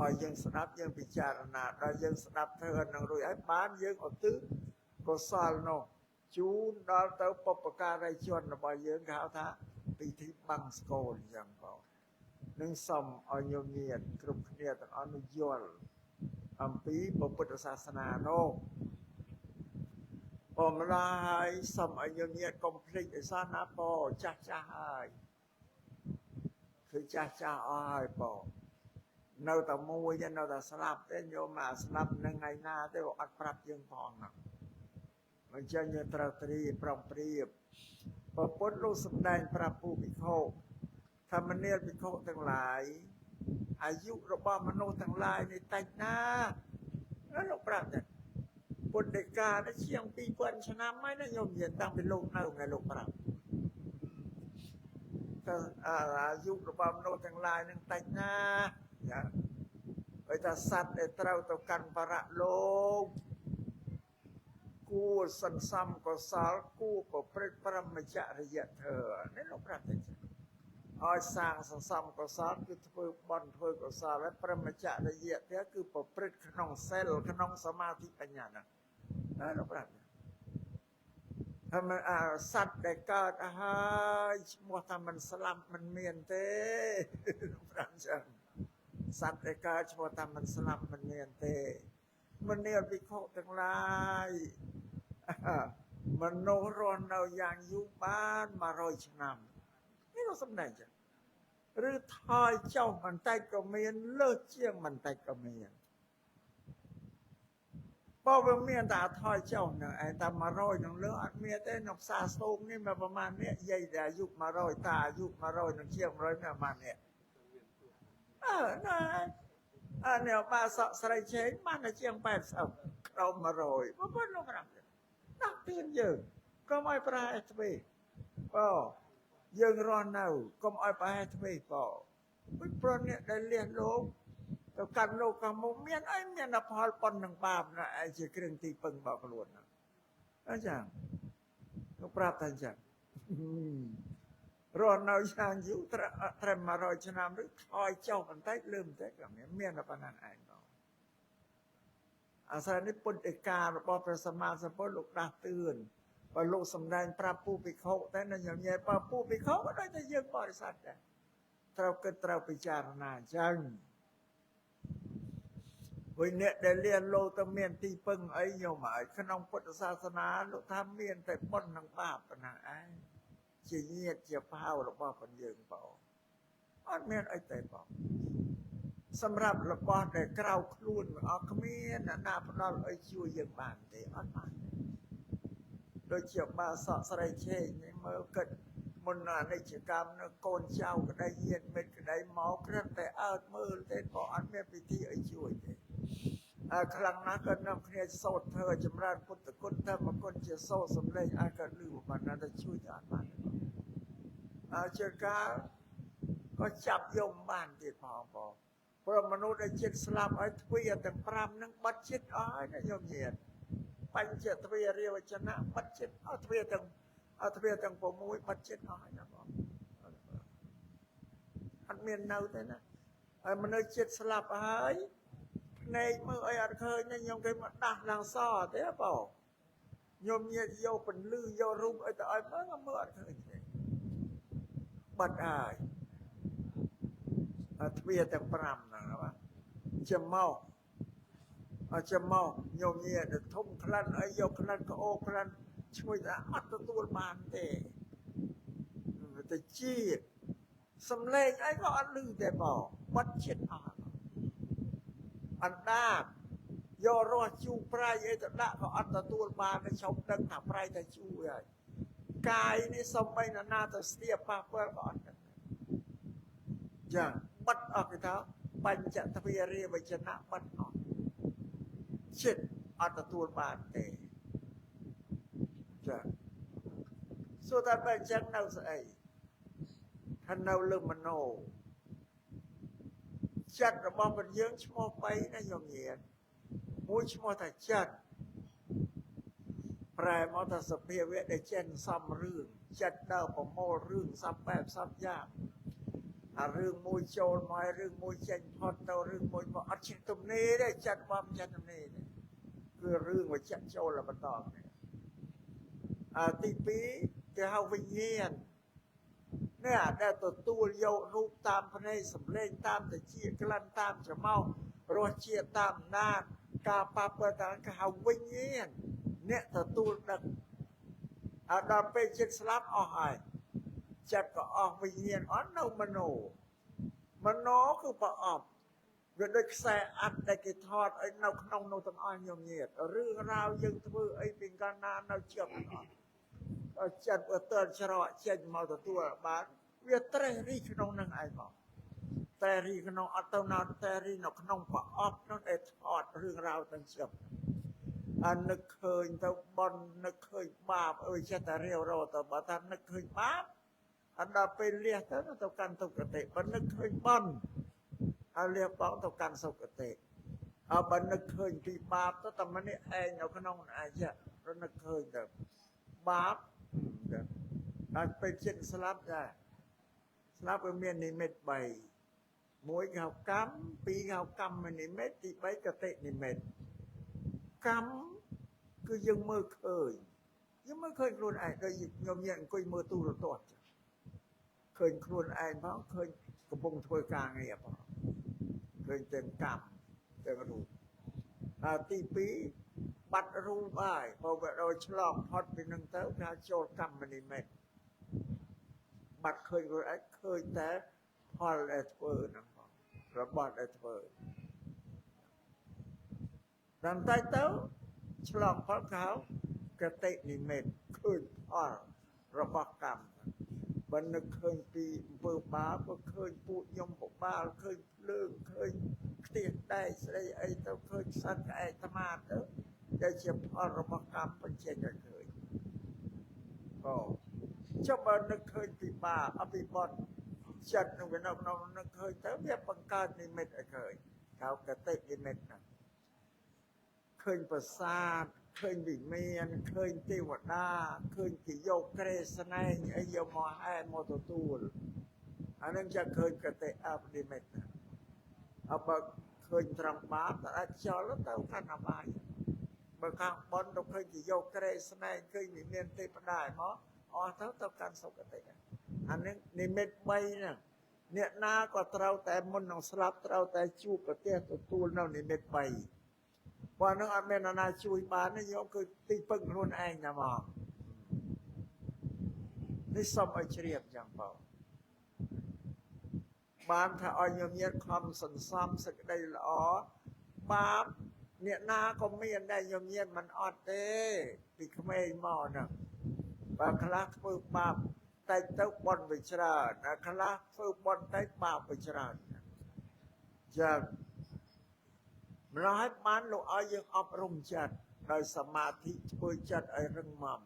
ឲ្យយើងស្ដាប់យើងពិចារណាដល់យើងស្ដាប់ធ្វើនឹងរួចហើយបានយើងឧទ្ទិសកុសលនោះជូនដល់ទៅបុព្វការីជនរបស់យើងគេហៅថាពិធីបាំងស្គលអញ្ចឹងបងនឹងសូមឲ្យញោមញាតិគ្រប់គ្នាទាំងអស់នោះយល់អំពីពុទ្ធសាសនានោះបំឡាយសូមឲ្យញោមញាតិកុំភ្លេចឯសោះណាបងចាស់ហើយគឺចាស់អស់ហើយបងនៅតែមួយនៅតែស្លាប់ទេញោមស្លាប់នឹងថ្ងៃណាទេអត់ប្រាប់យើងផងណាអញ្ចឹងយើងត្រូវត្រៀមប្រុងប្រៀបព្រះពុទ្ធលោកសម្ដែងប្រាប់ពួកភិក្ខុថាមនាលភិក្ខុទាំងឡាយអាយុរបស់មនុស្សទាំងឡាយនេះតិចណា แล้วเราปรับเนี่ยบนเด็กกาได้เชียงปีเปิ้นชนะไม่ได้ยมเย็นตั้งเป็นโลกเน่าไงโลกปรับก็อายุระบำโนทั้งลายนึงแต่งงาเนี่ยไปแต่สัตว์ไอ้เต้าตกันประโลกกู้สันซ้ำก็สารกู้ก็เปรตปรมาจารย์เธอนี่เราปรับเนี่ยอ้อยสร้างสันซ้ำก็สารคือเพื่อบอลเพื่อก็สารและปรมาจารย์เธอคือเปรตขนองเซลขนองสมาธิปัญญานะเราปรับทำไมสัตว์ได้เกิดมัวทำมันสลับมันเมียนเต้พระจังสัตว์ได้เกิดมัวทำมันสลับมันเมียนเต้มันเนียนวิเคราะห์ทั้งหลายมันโนรอนเราอย่างยุบ้านมา100 ชนำนี่เราสำเร็จจ้ะหรือทอยเจ้ามันไตก็เมียนเลิกเชี่ยงมันไตก็เมียนพอเป็นเมียตาทอยเจ้าเนี่ยไอ้ตามา100น้องเลือดเมียแต่นกซาโซงนี่มาประมาณเนี้ยใหญ่แต่ยุคมา100ตายุคมา100น้องเชี่ยง100เนี่ยมาเนี่ยนะเนี่ยมาสไลเชนมันเชี่ยง80เรามา100เพราะว่าเรารับนักเตือนเยอะก็ไม่ปลายทวีก็ยังรอนเอาก็ไม่ปลายทวีก็ไม่ปลดเนี่ยได้เรียนโลกแต่การโลกกับมุมเมียนไอ้เมียนพอลปนหนึ่งบาปนะไอ้เจ้าเครื่องตีปึงบอกล้วนนะอาจารย์ก็ปราบทันจังรอนเอาอย่างอยู่ตรมา100 ชนหรือคอยเจ้ามันได้เริ่มได้กับเมียนปนันไอ้เนาะอาศัยนี้ปนเอกาปอประสมาสปอลูกดาตื่นปอลูกสำแดงปราผู้ปิเขาแต่นั่นอย่างเงี้ยปราผู้ปิเขาก็ได้จะเยอะบริษัทเนี่ยเราก็เราพิจารณาจังวันนี้ได้เรียนโลตเมียนตีปึงไอ้โยมไอ้ขนมพุทธศาสนาโลทำเมียนแต่ปนทางบาปนะไอ้เจียเงียดเจียเผาหรือว่าปัญญ์เปล่าอันเมียนไอ้แต่เปล่าสำหรับระบอดแต่กล่าวคลุนออกเมียนหน้าพนันไอ้ช่วยยังบานเตะอันมาโดยเจียบมาสอสไรเช่ในเมื่อเกิดมนนาในกิจกรรมนะโกนเจ้าก็ได้เย็นเม็ดก็ได้หมอเครื่องแต่อาดมือเต้นพออันเมียนไปที่ไอ้ช่วยครั้งนั้นก็นำเครียดโซดเธอจำราญพุทธคุณธรรมคุณจะโซสำเร็จอาก็ลืมมันนั้นจะช่วยอ่านมันเจ้าก้าก็จับยมบ้านที่พอเพราะมนุษย์ได้จิตสลับไอ้ทวีแต่พรำนั่งบัดจิตอ้อยนะยมเย็นปัญจทวีเรียวชนะบัดจิตเอาทวีตั้งผมวยบัดจิตอ้อยนะบอกอันเมียนเน่าแต่นะไอ้มนุษย์จิตสลับไอ้ในเมื่อไอ้อันเคยเนี่ยยมเคยมาดักนางซ้อแต่เปล่ายมเนี่ยโยเป็นลือโยรุ่งไอ้แต่ไอ้เมื่ออันเคยบัดอ้ายทวีแต่ปรำนะครับจะเมาโยมเนี่ยเดือดทุ่มคลันไอ้โยคลันก็โอคลันช่วยแต่อัดตัวบานแต่จี้สำเร็จไอ้ก็อันลือแต่บอกวัดเช็ดอันดาบโยรอจูปลายไอ้แต่ละก็อัดตัวบานในชมดังหาปลายแต่จูใหญ่กายนี่สมัยนั้นน่าจะเสียป้าเพื่อก่อนอย่างบัดออกเท้าปัญจทวีเรียบชนะบัดออกเช่นอัตตัวบานเตจ้ะสุดท้ายไปจังเราใส่ท่านเราเริ่มมโนจัดระบอบเป็นเยื้องชั่วไปนะยมเย็นมุ้ยชั่วแต่จัดแปรมอตสเปียเวได้เช่นซ้ำเรื่องจัดดาวประโมเรื่องซ้ำแบบซ้ำยากเรื่องมวยโจรมาเรื่องมวยเจนพอเตาเรื่องมวยมาอัดชิตตรงนี้ได้จัดความจัดตรงนี้คือเรื่องว่าจัดโจรละมันตอบตีปีจะเอาวิญญาณเนี่ยได้ตัวโยรูปตามพระในสำเร็จตามแต่เชี่ยกลันตามจะเมารถเชี่ยตามนานกาปาเปิดตาก็เอาวิญญาณเนี่ยตัวดังดอนไปเช็ดสลับเอาหายจัดก็ออกวิญญาณอ๋อนมโนคือประอบ rồi được xe ăn để cái thọt ấy nào không nào tầm ai nhiều nhiệt rương rau dân thư ấy bình can na nào chậm nó chặt ở tờ chợ chân màu tờ tua bán việc trai đi cho nông năng ai bảo แต่รีขนมอัตนาแต่รีนขนมก็ออกนั่นเองทอดเรื่องราวต่างๆอันนึกเคยแต่บอลนึกเคยบาปเช่แต่เรียวเราแต่บัดนึกเคยบาปอันดาเป็นเรียกแต่ต้องการสุขเตะบันนึกเคยบอลอันเรียกป้องต้องการสุขเตะเอาบันนึกเคยปีบาปแต่มันนี่เองเอาขนมอาเจาะเรานึกเคยแต่บาปอันเป็นเช่นสลับได้สลับเป็นเมียนในเม็ดใบมวยเขากำปีเขากำมันในเม็ดที่ใบกระเตะในเม็ดกำคือยังมือเคยยังไม่เคยครูนไอ้โดยยมเย็นกุยมือตู้ระตัวเคยครูนไอ้เพราะเคยกระพงถ้วยกลางไงเพราะเคยเต็มกำเต็มรูตีปีบัดรูบ่ายพอเราฉลองพอดเป็นนังเต้าการโจรกำมันในเม็ดบัดเคยครูนไอ้เคยแต่พอลเอทเวอร์นะระบาดเอทเวอร์ดังใต้เต้าฉลองพอดเขากระเตะนิเมตคืนพ่อระบกรรมบันนึกเคยปีเปิดบ้าก็เคยปูยมปกบ้าเคยเลื่องเคยเตียนได้ใส่ไอ้เต้าเคยสั่งไอ้ธรรมาเต้าได้เชื่อพ่อระบกรรมเป็นเช่นกันเคยก็ชาวบ้านนึกเคยปีบ้าอภิบาลจัดนึกเป็นน้องนึกเคยเต้าเรียบปังการนิเมตเคยเขากระเตะนิเมตนะเคยประสาทเคยบิเมียนเคยเทวดาเคยกิโยกเกรสไนไอโยมอให้มอตตูลอันนั้นจะเคยกระเตะอับดิเมตเอาไปเคยตรังบาปแต่จอแล้วเต้าขันอบายบางครั้งบอลเราเคยกิโยกเกรสไนเคยบิเมียนเทปได้มั้งอ๋อเต้าการสกเตะอันนี้นิเมตใบเนี่ยนาก็เต้าแต่มันนองสลับเต้าแต่จูบกระเตะตัวตูลนั่นนิเมตใบว่าน้องอเมนานาช่วยบ้านนี่ยกคือตีปึงรุนแรงนะมองนี่สมอเฉียบอย่างเบาบ้านถ้าอ่อนยมเย็นคำสันซ้ำสักได้หรอบาปเนี่ยนาก็ไม่ยันได้ยมเย็นมันอดเต้ปีขไม่หม้อนะบางครั้งฝึกบาปไต่เต้าบอลไปชรานะครั้งฝึกบอลไต่บาปไปชราจากเราให้บ้านเราเอายังอบรมจัดโดยสมาธิช่วยจัดไอ้เรื่องมั่ม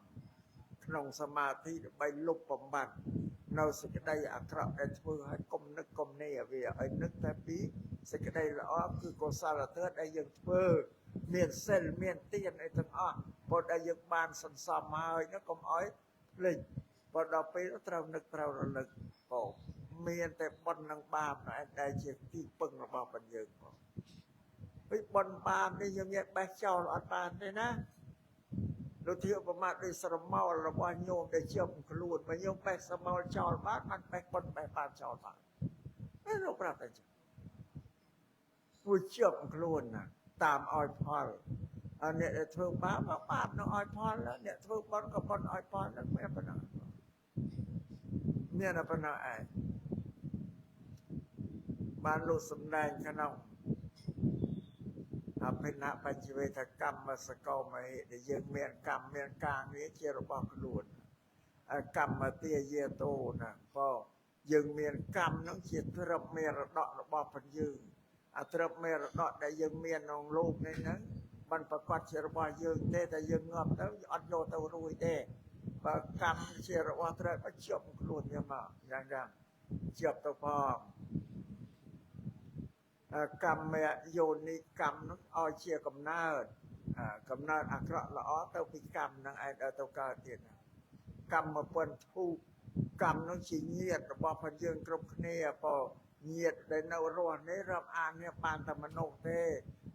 ขนมสมาธิไปลุกบำบัดเราสกได้อัคระได้ช่วยให้กลมนึกกลมเนี่ยเวียไอ้นึกแต่ปีสกได้ละอ้อคือโกซาลเทิดไอ้ยังช่วยเมียนเส้นเมียนเตียนไอ้ทั้งอ้อพอได้ยังบานสันสามมาไอ้นึกกลมอ้อยเลยพอเราไปเรานึกเราระลึกโอ้เมียนแต่บนนังบาปไอ้ได้เชี่ยที่ปึงระบาบันยืนไปบนบานนี่ยังเงี้ยไปเจ้าอัดบานเลยนะเราเที่ยวประมาณได้สรมาเราว่าโยมได้เชื่อมขลุ่นมาโยมไปสมาเจ้าบ้านมันไปบนไปบานเจ้าบ้านไม่รู้ปราบแต่เจ้าผู้เชื่อมขลุ่นนะตามอ้อยพอลอันเนี้ยเธอบ้าบ้านน้องอ้อยพอลแล้วเนี่ยเธอบนกับบนอ้อยพอลแล้วไม่เป็นไรเนี่ยนะเป็นอะไรบ้านลูกสำแดงขนมอภินาปัญจเวทกรรมมาสกอมาเหตุยังเมียนกรรมเมียนกลางนี้เจรบอกขลุ่นกรรมมาเตียเยโตนะก็ยังเมียนกรรมน้องเฉียดทรับเมียระดระบอบพันยืนทรับเมียระดได้ยังเมียนน้องลูกในนั้นมันประกอบเจรบอกยืนเต้แต่ยังงอบแล้วอัดโยเตารุยเต้กรรมเจรบอกทรับเชื่อมขลุ่นยังมาอย่างนั้นเชื่อมตัวพอกรรมโยนิกรรมนั้นอ้อยเชียกำเนิดอักระละอ้อเต้าพิกรรมนั่งไอ้เต้าเกิดเดียนกรรมมาเป็นทุกกรรมนั้นชี้เงียดระบอบพันยืนกรบเนี่ยพอเงียดได้นรวนในรับอ่านเนี่ยปานธรรมโนเต้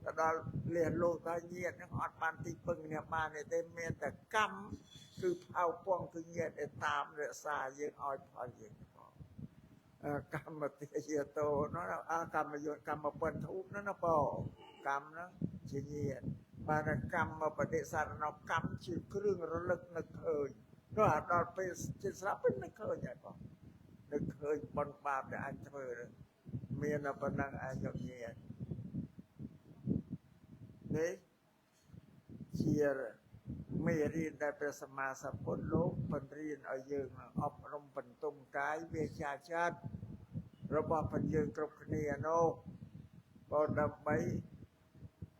แต่เราเรียนโลกได้เงียดนั่งอดปานติปึงเนี่ยมาในเต็มเมียแต่กรรมคือเผาป้องคือเงียดไอ้ตามเรือสายยืนอ้อยพอยืนกรรมติเยโตนั่นกรรมโยนกรรมเป็นทุกนั่นนะปอกรรมนั้นเฉียดบารกรรมมาปฏิสารนกรรมชื่อเครื่องระลึกนึกเคยก็เราไปจิตสลับเป็นนึกเคยใหญ่ปอนึกเคยบนบาปแต่อันเธอเมียนปนังอันยกเงียนี่เชียร์ไม่เรียนได้เป็นสมาสัพพโลกเป็นเรียนเอาเยิงอบรมบรรทุมกายเวชาชาติ របស់បញ្យើងគ្រប់គ្នានោះក៏ដើម្បី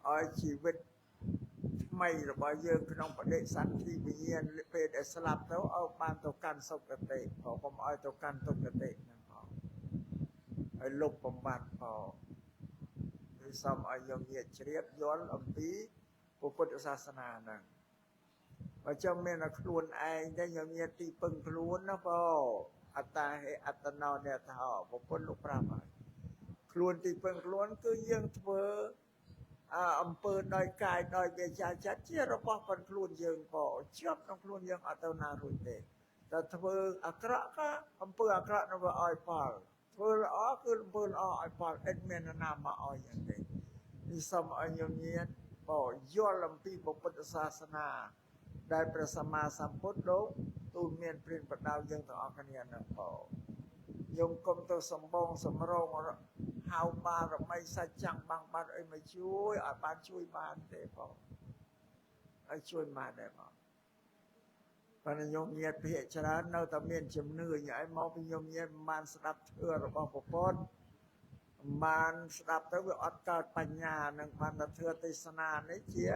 ឲ្យជីវិតថ្មីរបស់យើងក្នុងបដិសន្ធិវិញ្ញាណពេលដែលស្លាប់ទៅឲ្យបានទៅកាន់សុគតិក៏កុំឲ្យទៅកាន់ទុគតិហ្នឹងផងឲ្យលុបបំបត្តិផងគឺសូមឲ្យយើងញាតិជ្រាបយល់អំពីពុទ្ធសាសនាហ្នឹងបើចង់មានតែខ្លួនឯងតែយើងមានទីពឹងខ្លួនណាបងអត្តាហេអត្តនោនេថោពុទ្ធលោកប្រាប់ហើយខ្លួនទីពឹងខ្លួនគឺយើងធ្វើអំពើដោយកាយដោយវាចាចិត្តជារបស់ប៉ុនខ្លួនយើងបងជាប់ក្នុងខ្លួនយើងអត់ទៅណារួចទេតែធ្វើអាក្រក់ក៏អំពើអាក្រក់នោះវាឲ្យផលធ្វើល្អគឺអំពើល្អឲ្យផលឥតមានណាមកឲ្យយ៉ាងទេនេះសូមឲ្យញញៀនបងយល់អំពីពុទ្ធសាសនាដែលព្រះសម្មាសម្ពុទ្ធលោកទូលមានព្រានបដៅយើងទាំងអស់គ្នានឹងបងយំគុំទៅសម្បងសម្រងហៅបារមីសាច់ចាំងបាំងបាត់អីមកជួយឲ្យបានជួយបានទេបងឲ្យជួយបានដែរបងប៉ុន្តែញោមញាតភាកច្រើននៅតែមានជំនឿញ៉ៃមកពីញោមញាតបានស្ដាប់ធម៌របស់ពុទ្ធបានស្ដាប់ទៅវាអត់កើតបញ្ញានឹងបានតែធម៌ទេសនានេះជា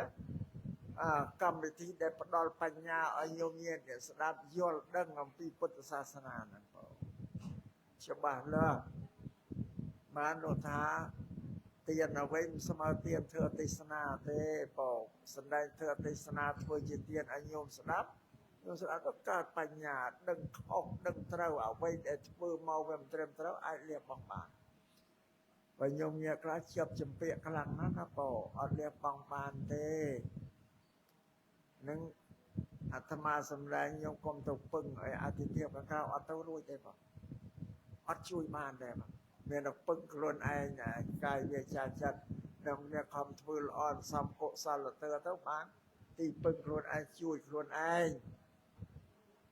កម្មវិធីដែលផ្ដល់បញ្ញាឲ្យញោមញាតស្ដាប់យល់ដឹងអំពីពុទ្ធសាសនាហ្នឹងបងច្បាស់លាស់បានលោកថាទានអ្វីមិនស្មើទានធម៌ទេសនាទេបងសម្ដែងធម៌ទេសនាធ្វើជាទានឲ្យញោមស្ដាប់ក៏កើតបញ្ញាដឹងខុសដឹងត្រូវអ្វីដែលធ្វើមកវាមិនត្រឹមត្រូវអាចលះបង់បានបើញោមញាក់ខ្លះជាប់ចម្ពាក់ខ្លាំងណាស់ណាបងអត់លះបង់បានទេនឹងអាត្មាសម្ដែងញោមកុំទៅពឹងឲ្យអតិថិភាពខាងក្រៅអត់ទៅរួចទេបងអត់ជួយបានទេបងមានតែពឹងខ្លួនឯងកាយវាចាចិត្តនឹងអ្នកខំធ្វើល្អសំកុសលទៅបានទីពឹងខ្លួនឯងជួយខ្លួនឯង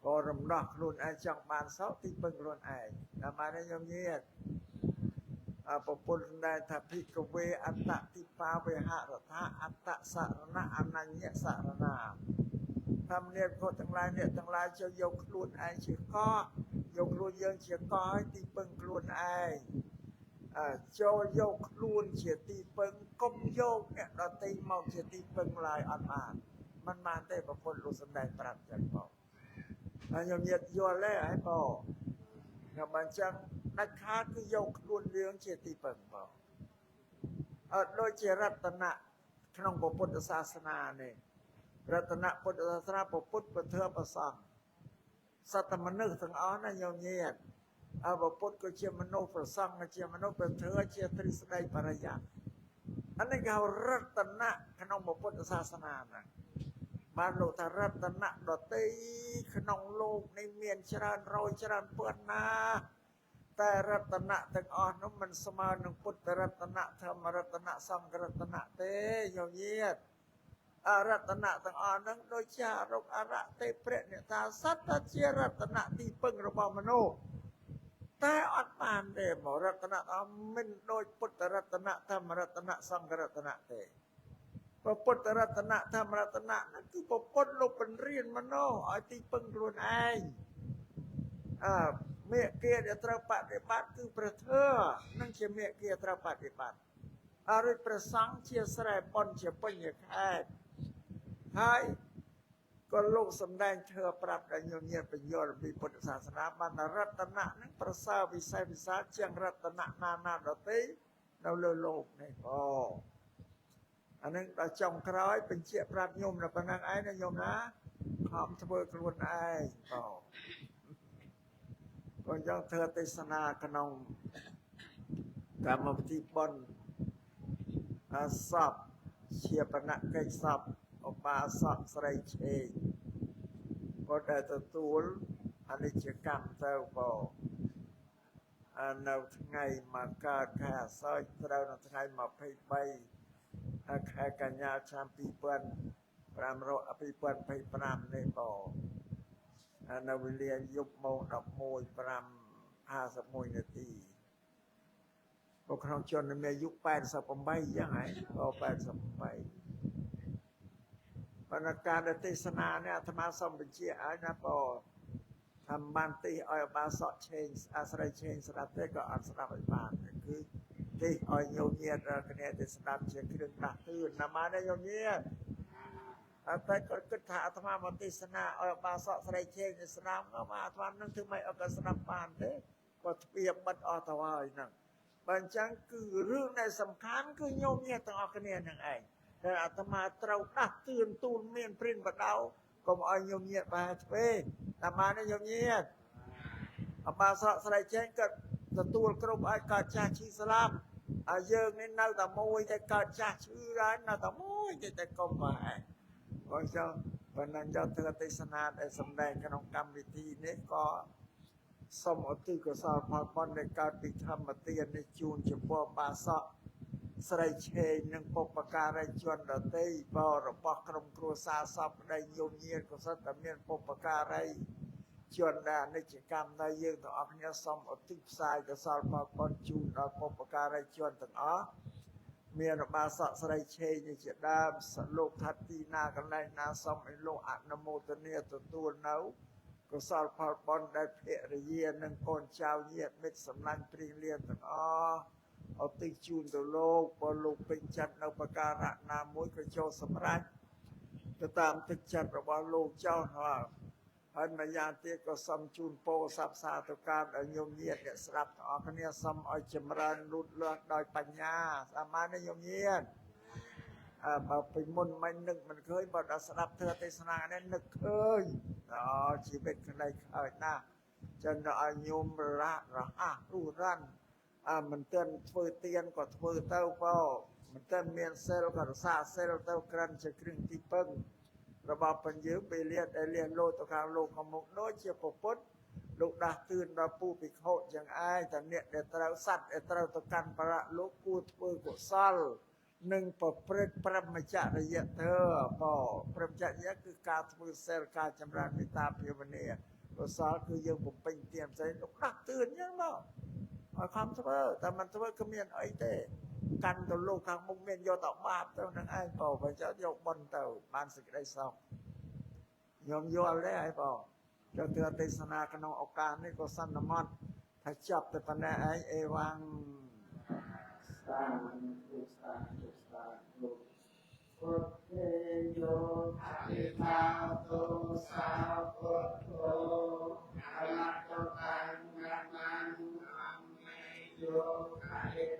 ក៏រំដោះខ្លួនឯងចង់បានសោកទីពឹងខ្លួនឯងតាមបានញោមញាតប្រពុទ្ធដែលថាភិក្ខវេអត្តតិបាវេហរដ្ឋាអត្តសរណៈអនញ្ញសរណាតាមនេះពុទ្ធទាំងឡាយនេះទាំងឡាយចូលយកខ្លួនឯងជាកោយកខ្លួនយើងជាកោឲ្យទីពឹងខ្លួនឯងចូលយកខ្លួនជាទីពឹងកុំយកអ្នកដទៃមកជាទីពឹងឡើយអត់បានមិនបានទេប្រពុទ្ធលោកសម្ដែងប្រាប់ចឹងបងហើយញោមញាតយល់ទេហើយបងខ្ញុំបានចឹងដាច់ខាតគឺយកខ្លួនយើងជាទីពឹងបងអត់ដូចជារតនៈក្នុងពុទ្ធសាសនានេះរតនៈពុទ្ធសាសនាពុទ្ធពធប្រសង្ឃសត្វមនុស្សទាំងអស់ណាញោមញាតពុទ្ធក៏ជាមនុស្សប្រសង្ឃក៏ជាមនុស្សពធជាទ្រឹស្ដីបរិយ័តអានេះគេហៅរតនៈក្នុងពុទ្ធសាសនាណាបានលោកថារតនៈដតីក្នុងលោកនេះមានច្រើនរយច្រើនពាន់ណាតែរតនៈទាំងអស់នោះមិនស្មើនឹងពុទ្ធរតនៈធម្មរតនៈសង្ឃរតនៈទេញោមញាតរតនៈទាំងអស់ហ្នឹងដូចជារុកអរៈទេព្រះអ្នកថាសត្វតែជារតនៈទីពឹងរបស់មនុស្សតែអត់បានទេមករតនៈអស់មិនដូចពុទ្ធរតនៈធម្មរតនៈសង្ឃរតនៈទេពុទ្ធរតនៈធម្មរតនៈហ្នឹងគឺពុទ្ធលោកបញ្រៀនមនុស្សឲ្យទីពឹងខ្លួនឯងមេគាដែលត្រូវបដិបត្តិគឺព្រះធម៌នឹងជាមេគាត្រូវបដិបត្តិអរិយព្រះសង្ឃជាស្រែប៉ុនជាបញ្ញខេត្តហើយក៏លោកសម្ដែងធម៌ប្រាប់ដល់ញោមញាតបញ្យល់ពីពុទ្ធសាសនាបានរតនៈនឹងប្រសើរវិសេសវិសាលជាងរតនៈណាដទៃនៅលើលោកនេះបងអានឹងដល់ចុងក្រោយបញ្ជាក់ប្រាប់ញោមនៅប៉ុណ្ណឹងឯងណាញោមណាខំធ្វើខ្លួនឯងបងក៏យ៉ាងធ្វើទេសនាក្នុងកម្មវិធីបុណ្យសពជាបណកិច្ចសពឧបាសកស្រីឆេងក៏ដែលទទួលអនិច្ចកម្មទៅបងនៅថ្ងៃមកកើតខែអសត់ត្រូវនៅថ្ងៃ23ខែកញ្ញាឆ្នាំ2025នេះបងនៅវេលាយប់ម៉ោង 11:51 នាទីពួកក្នុងជនមានអាយុ88យ៉ាងហើយ88បណ្ណការទេសនានេះអាត្មាសូមបញ្ជាក់ឲ្យណាបង ทำบ้านตีอ้อยบาสอเชนอาศัยเชนสลับเตก็อันสลับไปบ้านคือตีอ้อยโยเงียกันเนี่ยจะสลับเชียงเครื่องตักตื่นนำมาได้โยเงียแต่ก็ถ้าอาตมามาติสนาอ้อยบาสออาศัยเชนสลับก็มาอาตมานั่งถึงไม่เอากระสลับบ้านเด้ก็เปรียบบัดอตวายนั่งบางจังคือเรื่องในสำคัญคือโยเงียต้องเอาคะแนนอย่างไงแต่อาตมาเต้าตักตื่นตูนเมียนปริ้นบัดเอาก็มาอ้อยโยเงียไปเว้นำมาได้โยเงียอาบาสะสลายเชนก็ตัวกรบไอ้กาจ่าชีสลามเยอะนี่น่าแต่มวยแต่กาจ่าชื่อร้านน่าแต่มวยแต่กบมาก็จะวันนั้นจะเธอเทศนาได้สำแดงขนมกรรมวิธีนี้ก็สมอติกษาพรปนในการปิธรรมเตียนในจูนเฉพาะบาสะสลายเชนนังปกประการในจวนดเตยบอระปกรมครัวซาสับในโยเงียนก็สัตเมียนปกประการชวนดาในกิจกรรมในยื่นต่ออักษรสมอติสายกษาพรปนจูนเราปกประการในจวนต่างอ๋อเมียนบาสะสลายเชนในเจดามสโลกทัตตีนากันในนาสมอิโลอันโมตเนียตัวเนาก็สารพรปนได้เพรเยียนังคนชาวเยียดเม็ดสำนักปริเลียนต่างอ๋อเอาติจูนตัวโลกพอโลกเป็นจัดนประการะนามุยกระโจสมรัยจะตามติจัดระบาโลกเจ้าหน้าพันมายาเตียก็สัมจูนโปสับสาตุการอันยมเยียดเนี่ยสลับออกเนี่ยสัมอจมรันลุดเลือดโดยปัญญาสามาในยมเยียดมาเป็นมนไม่นึกมันเคยบอกสลับเธอเทศนาเนี่ยนึกเคยชีวิตคนใดเคยนะจนอายุมระรู้รันมันเตือนฟื้นเตียนก็ฟื้นเต้าเป้ามันเตือนเมียนเซลก็ซาเซลเต้ากรันจะครึ่งที่เปิ้งระบาดปัญญ์ไปเรียนโลตะการโลกขมุกโน้ยเชี่ยปปุ๊ดลูกดาตื่นเราปูปิโคอย่างไอแต่เนี่ยเดตราสัตว์เดตราตะการประลูกปูฟื้นกุศลหนึ่งประพฤติพระมจริยเธอป่อพระมจริยคือการฟื้นเซลการจำรันมิตาเพียวเนียกุศลคือยังผมเป็นเตรียมใจลูกดาตื่นยังบ่ความเสมอแต่มันเสมอก็เมียนไอเต้กันตัวโลกข้างมุกเมียนโยต่อบาปเท่านั้นไอ้ป่อพระเจ้ายกบนเต่าบานสึกได้สอบยอมโยนแล้วไอ้ป่อเจ้าเตือนเทศนาขนมโอกาสนี่ก็สั้นน้ำมันถ้าจับแต่ปัญหาไอเอวังสาธุสาธุสาธุพุทธโยอภิธาโตสาวกโตอรหัตตังนันโยอภิ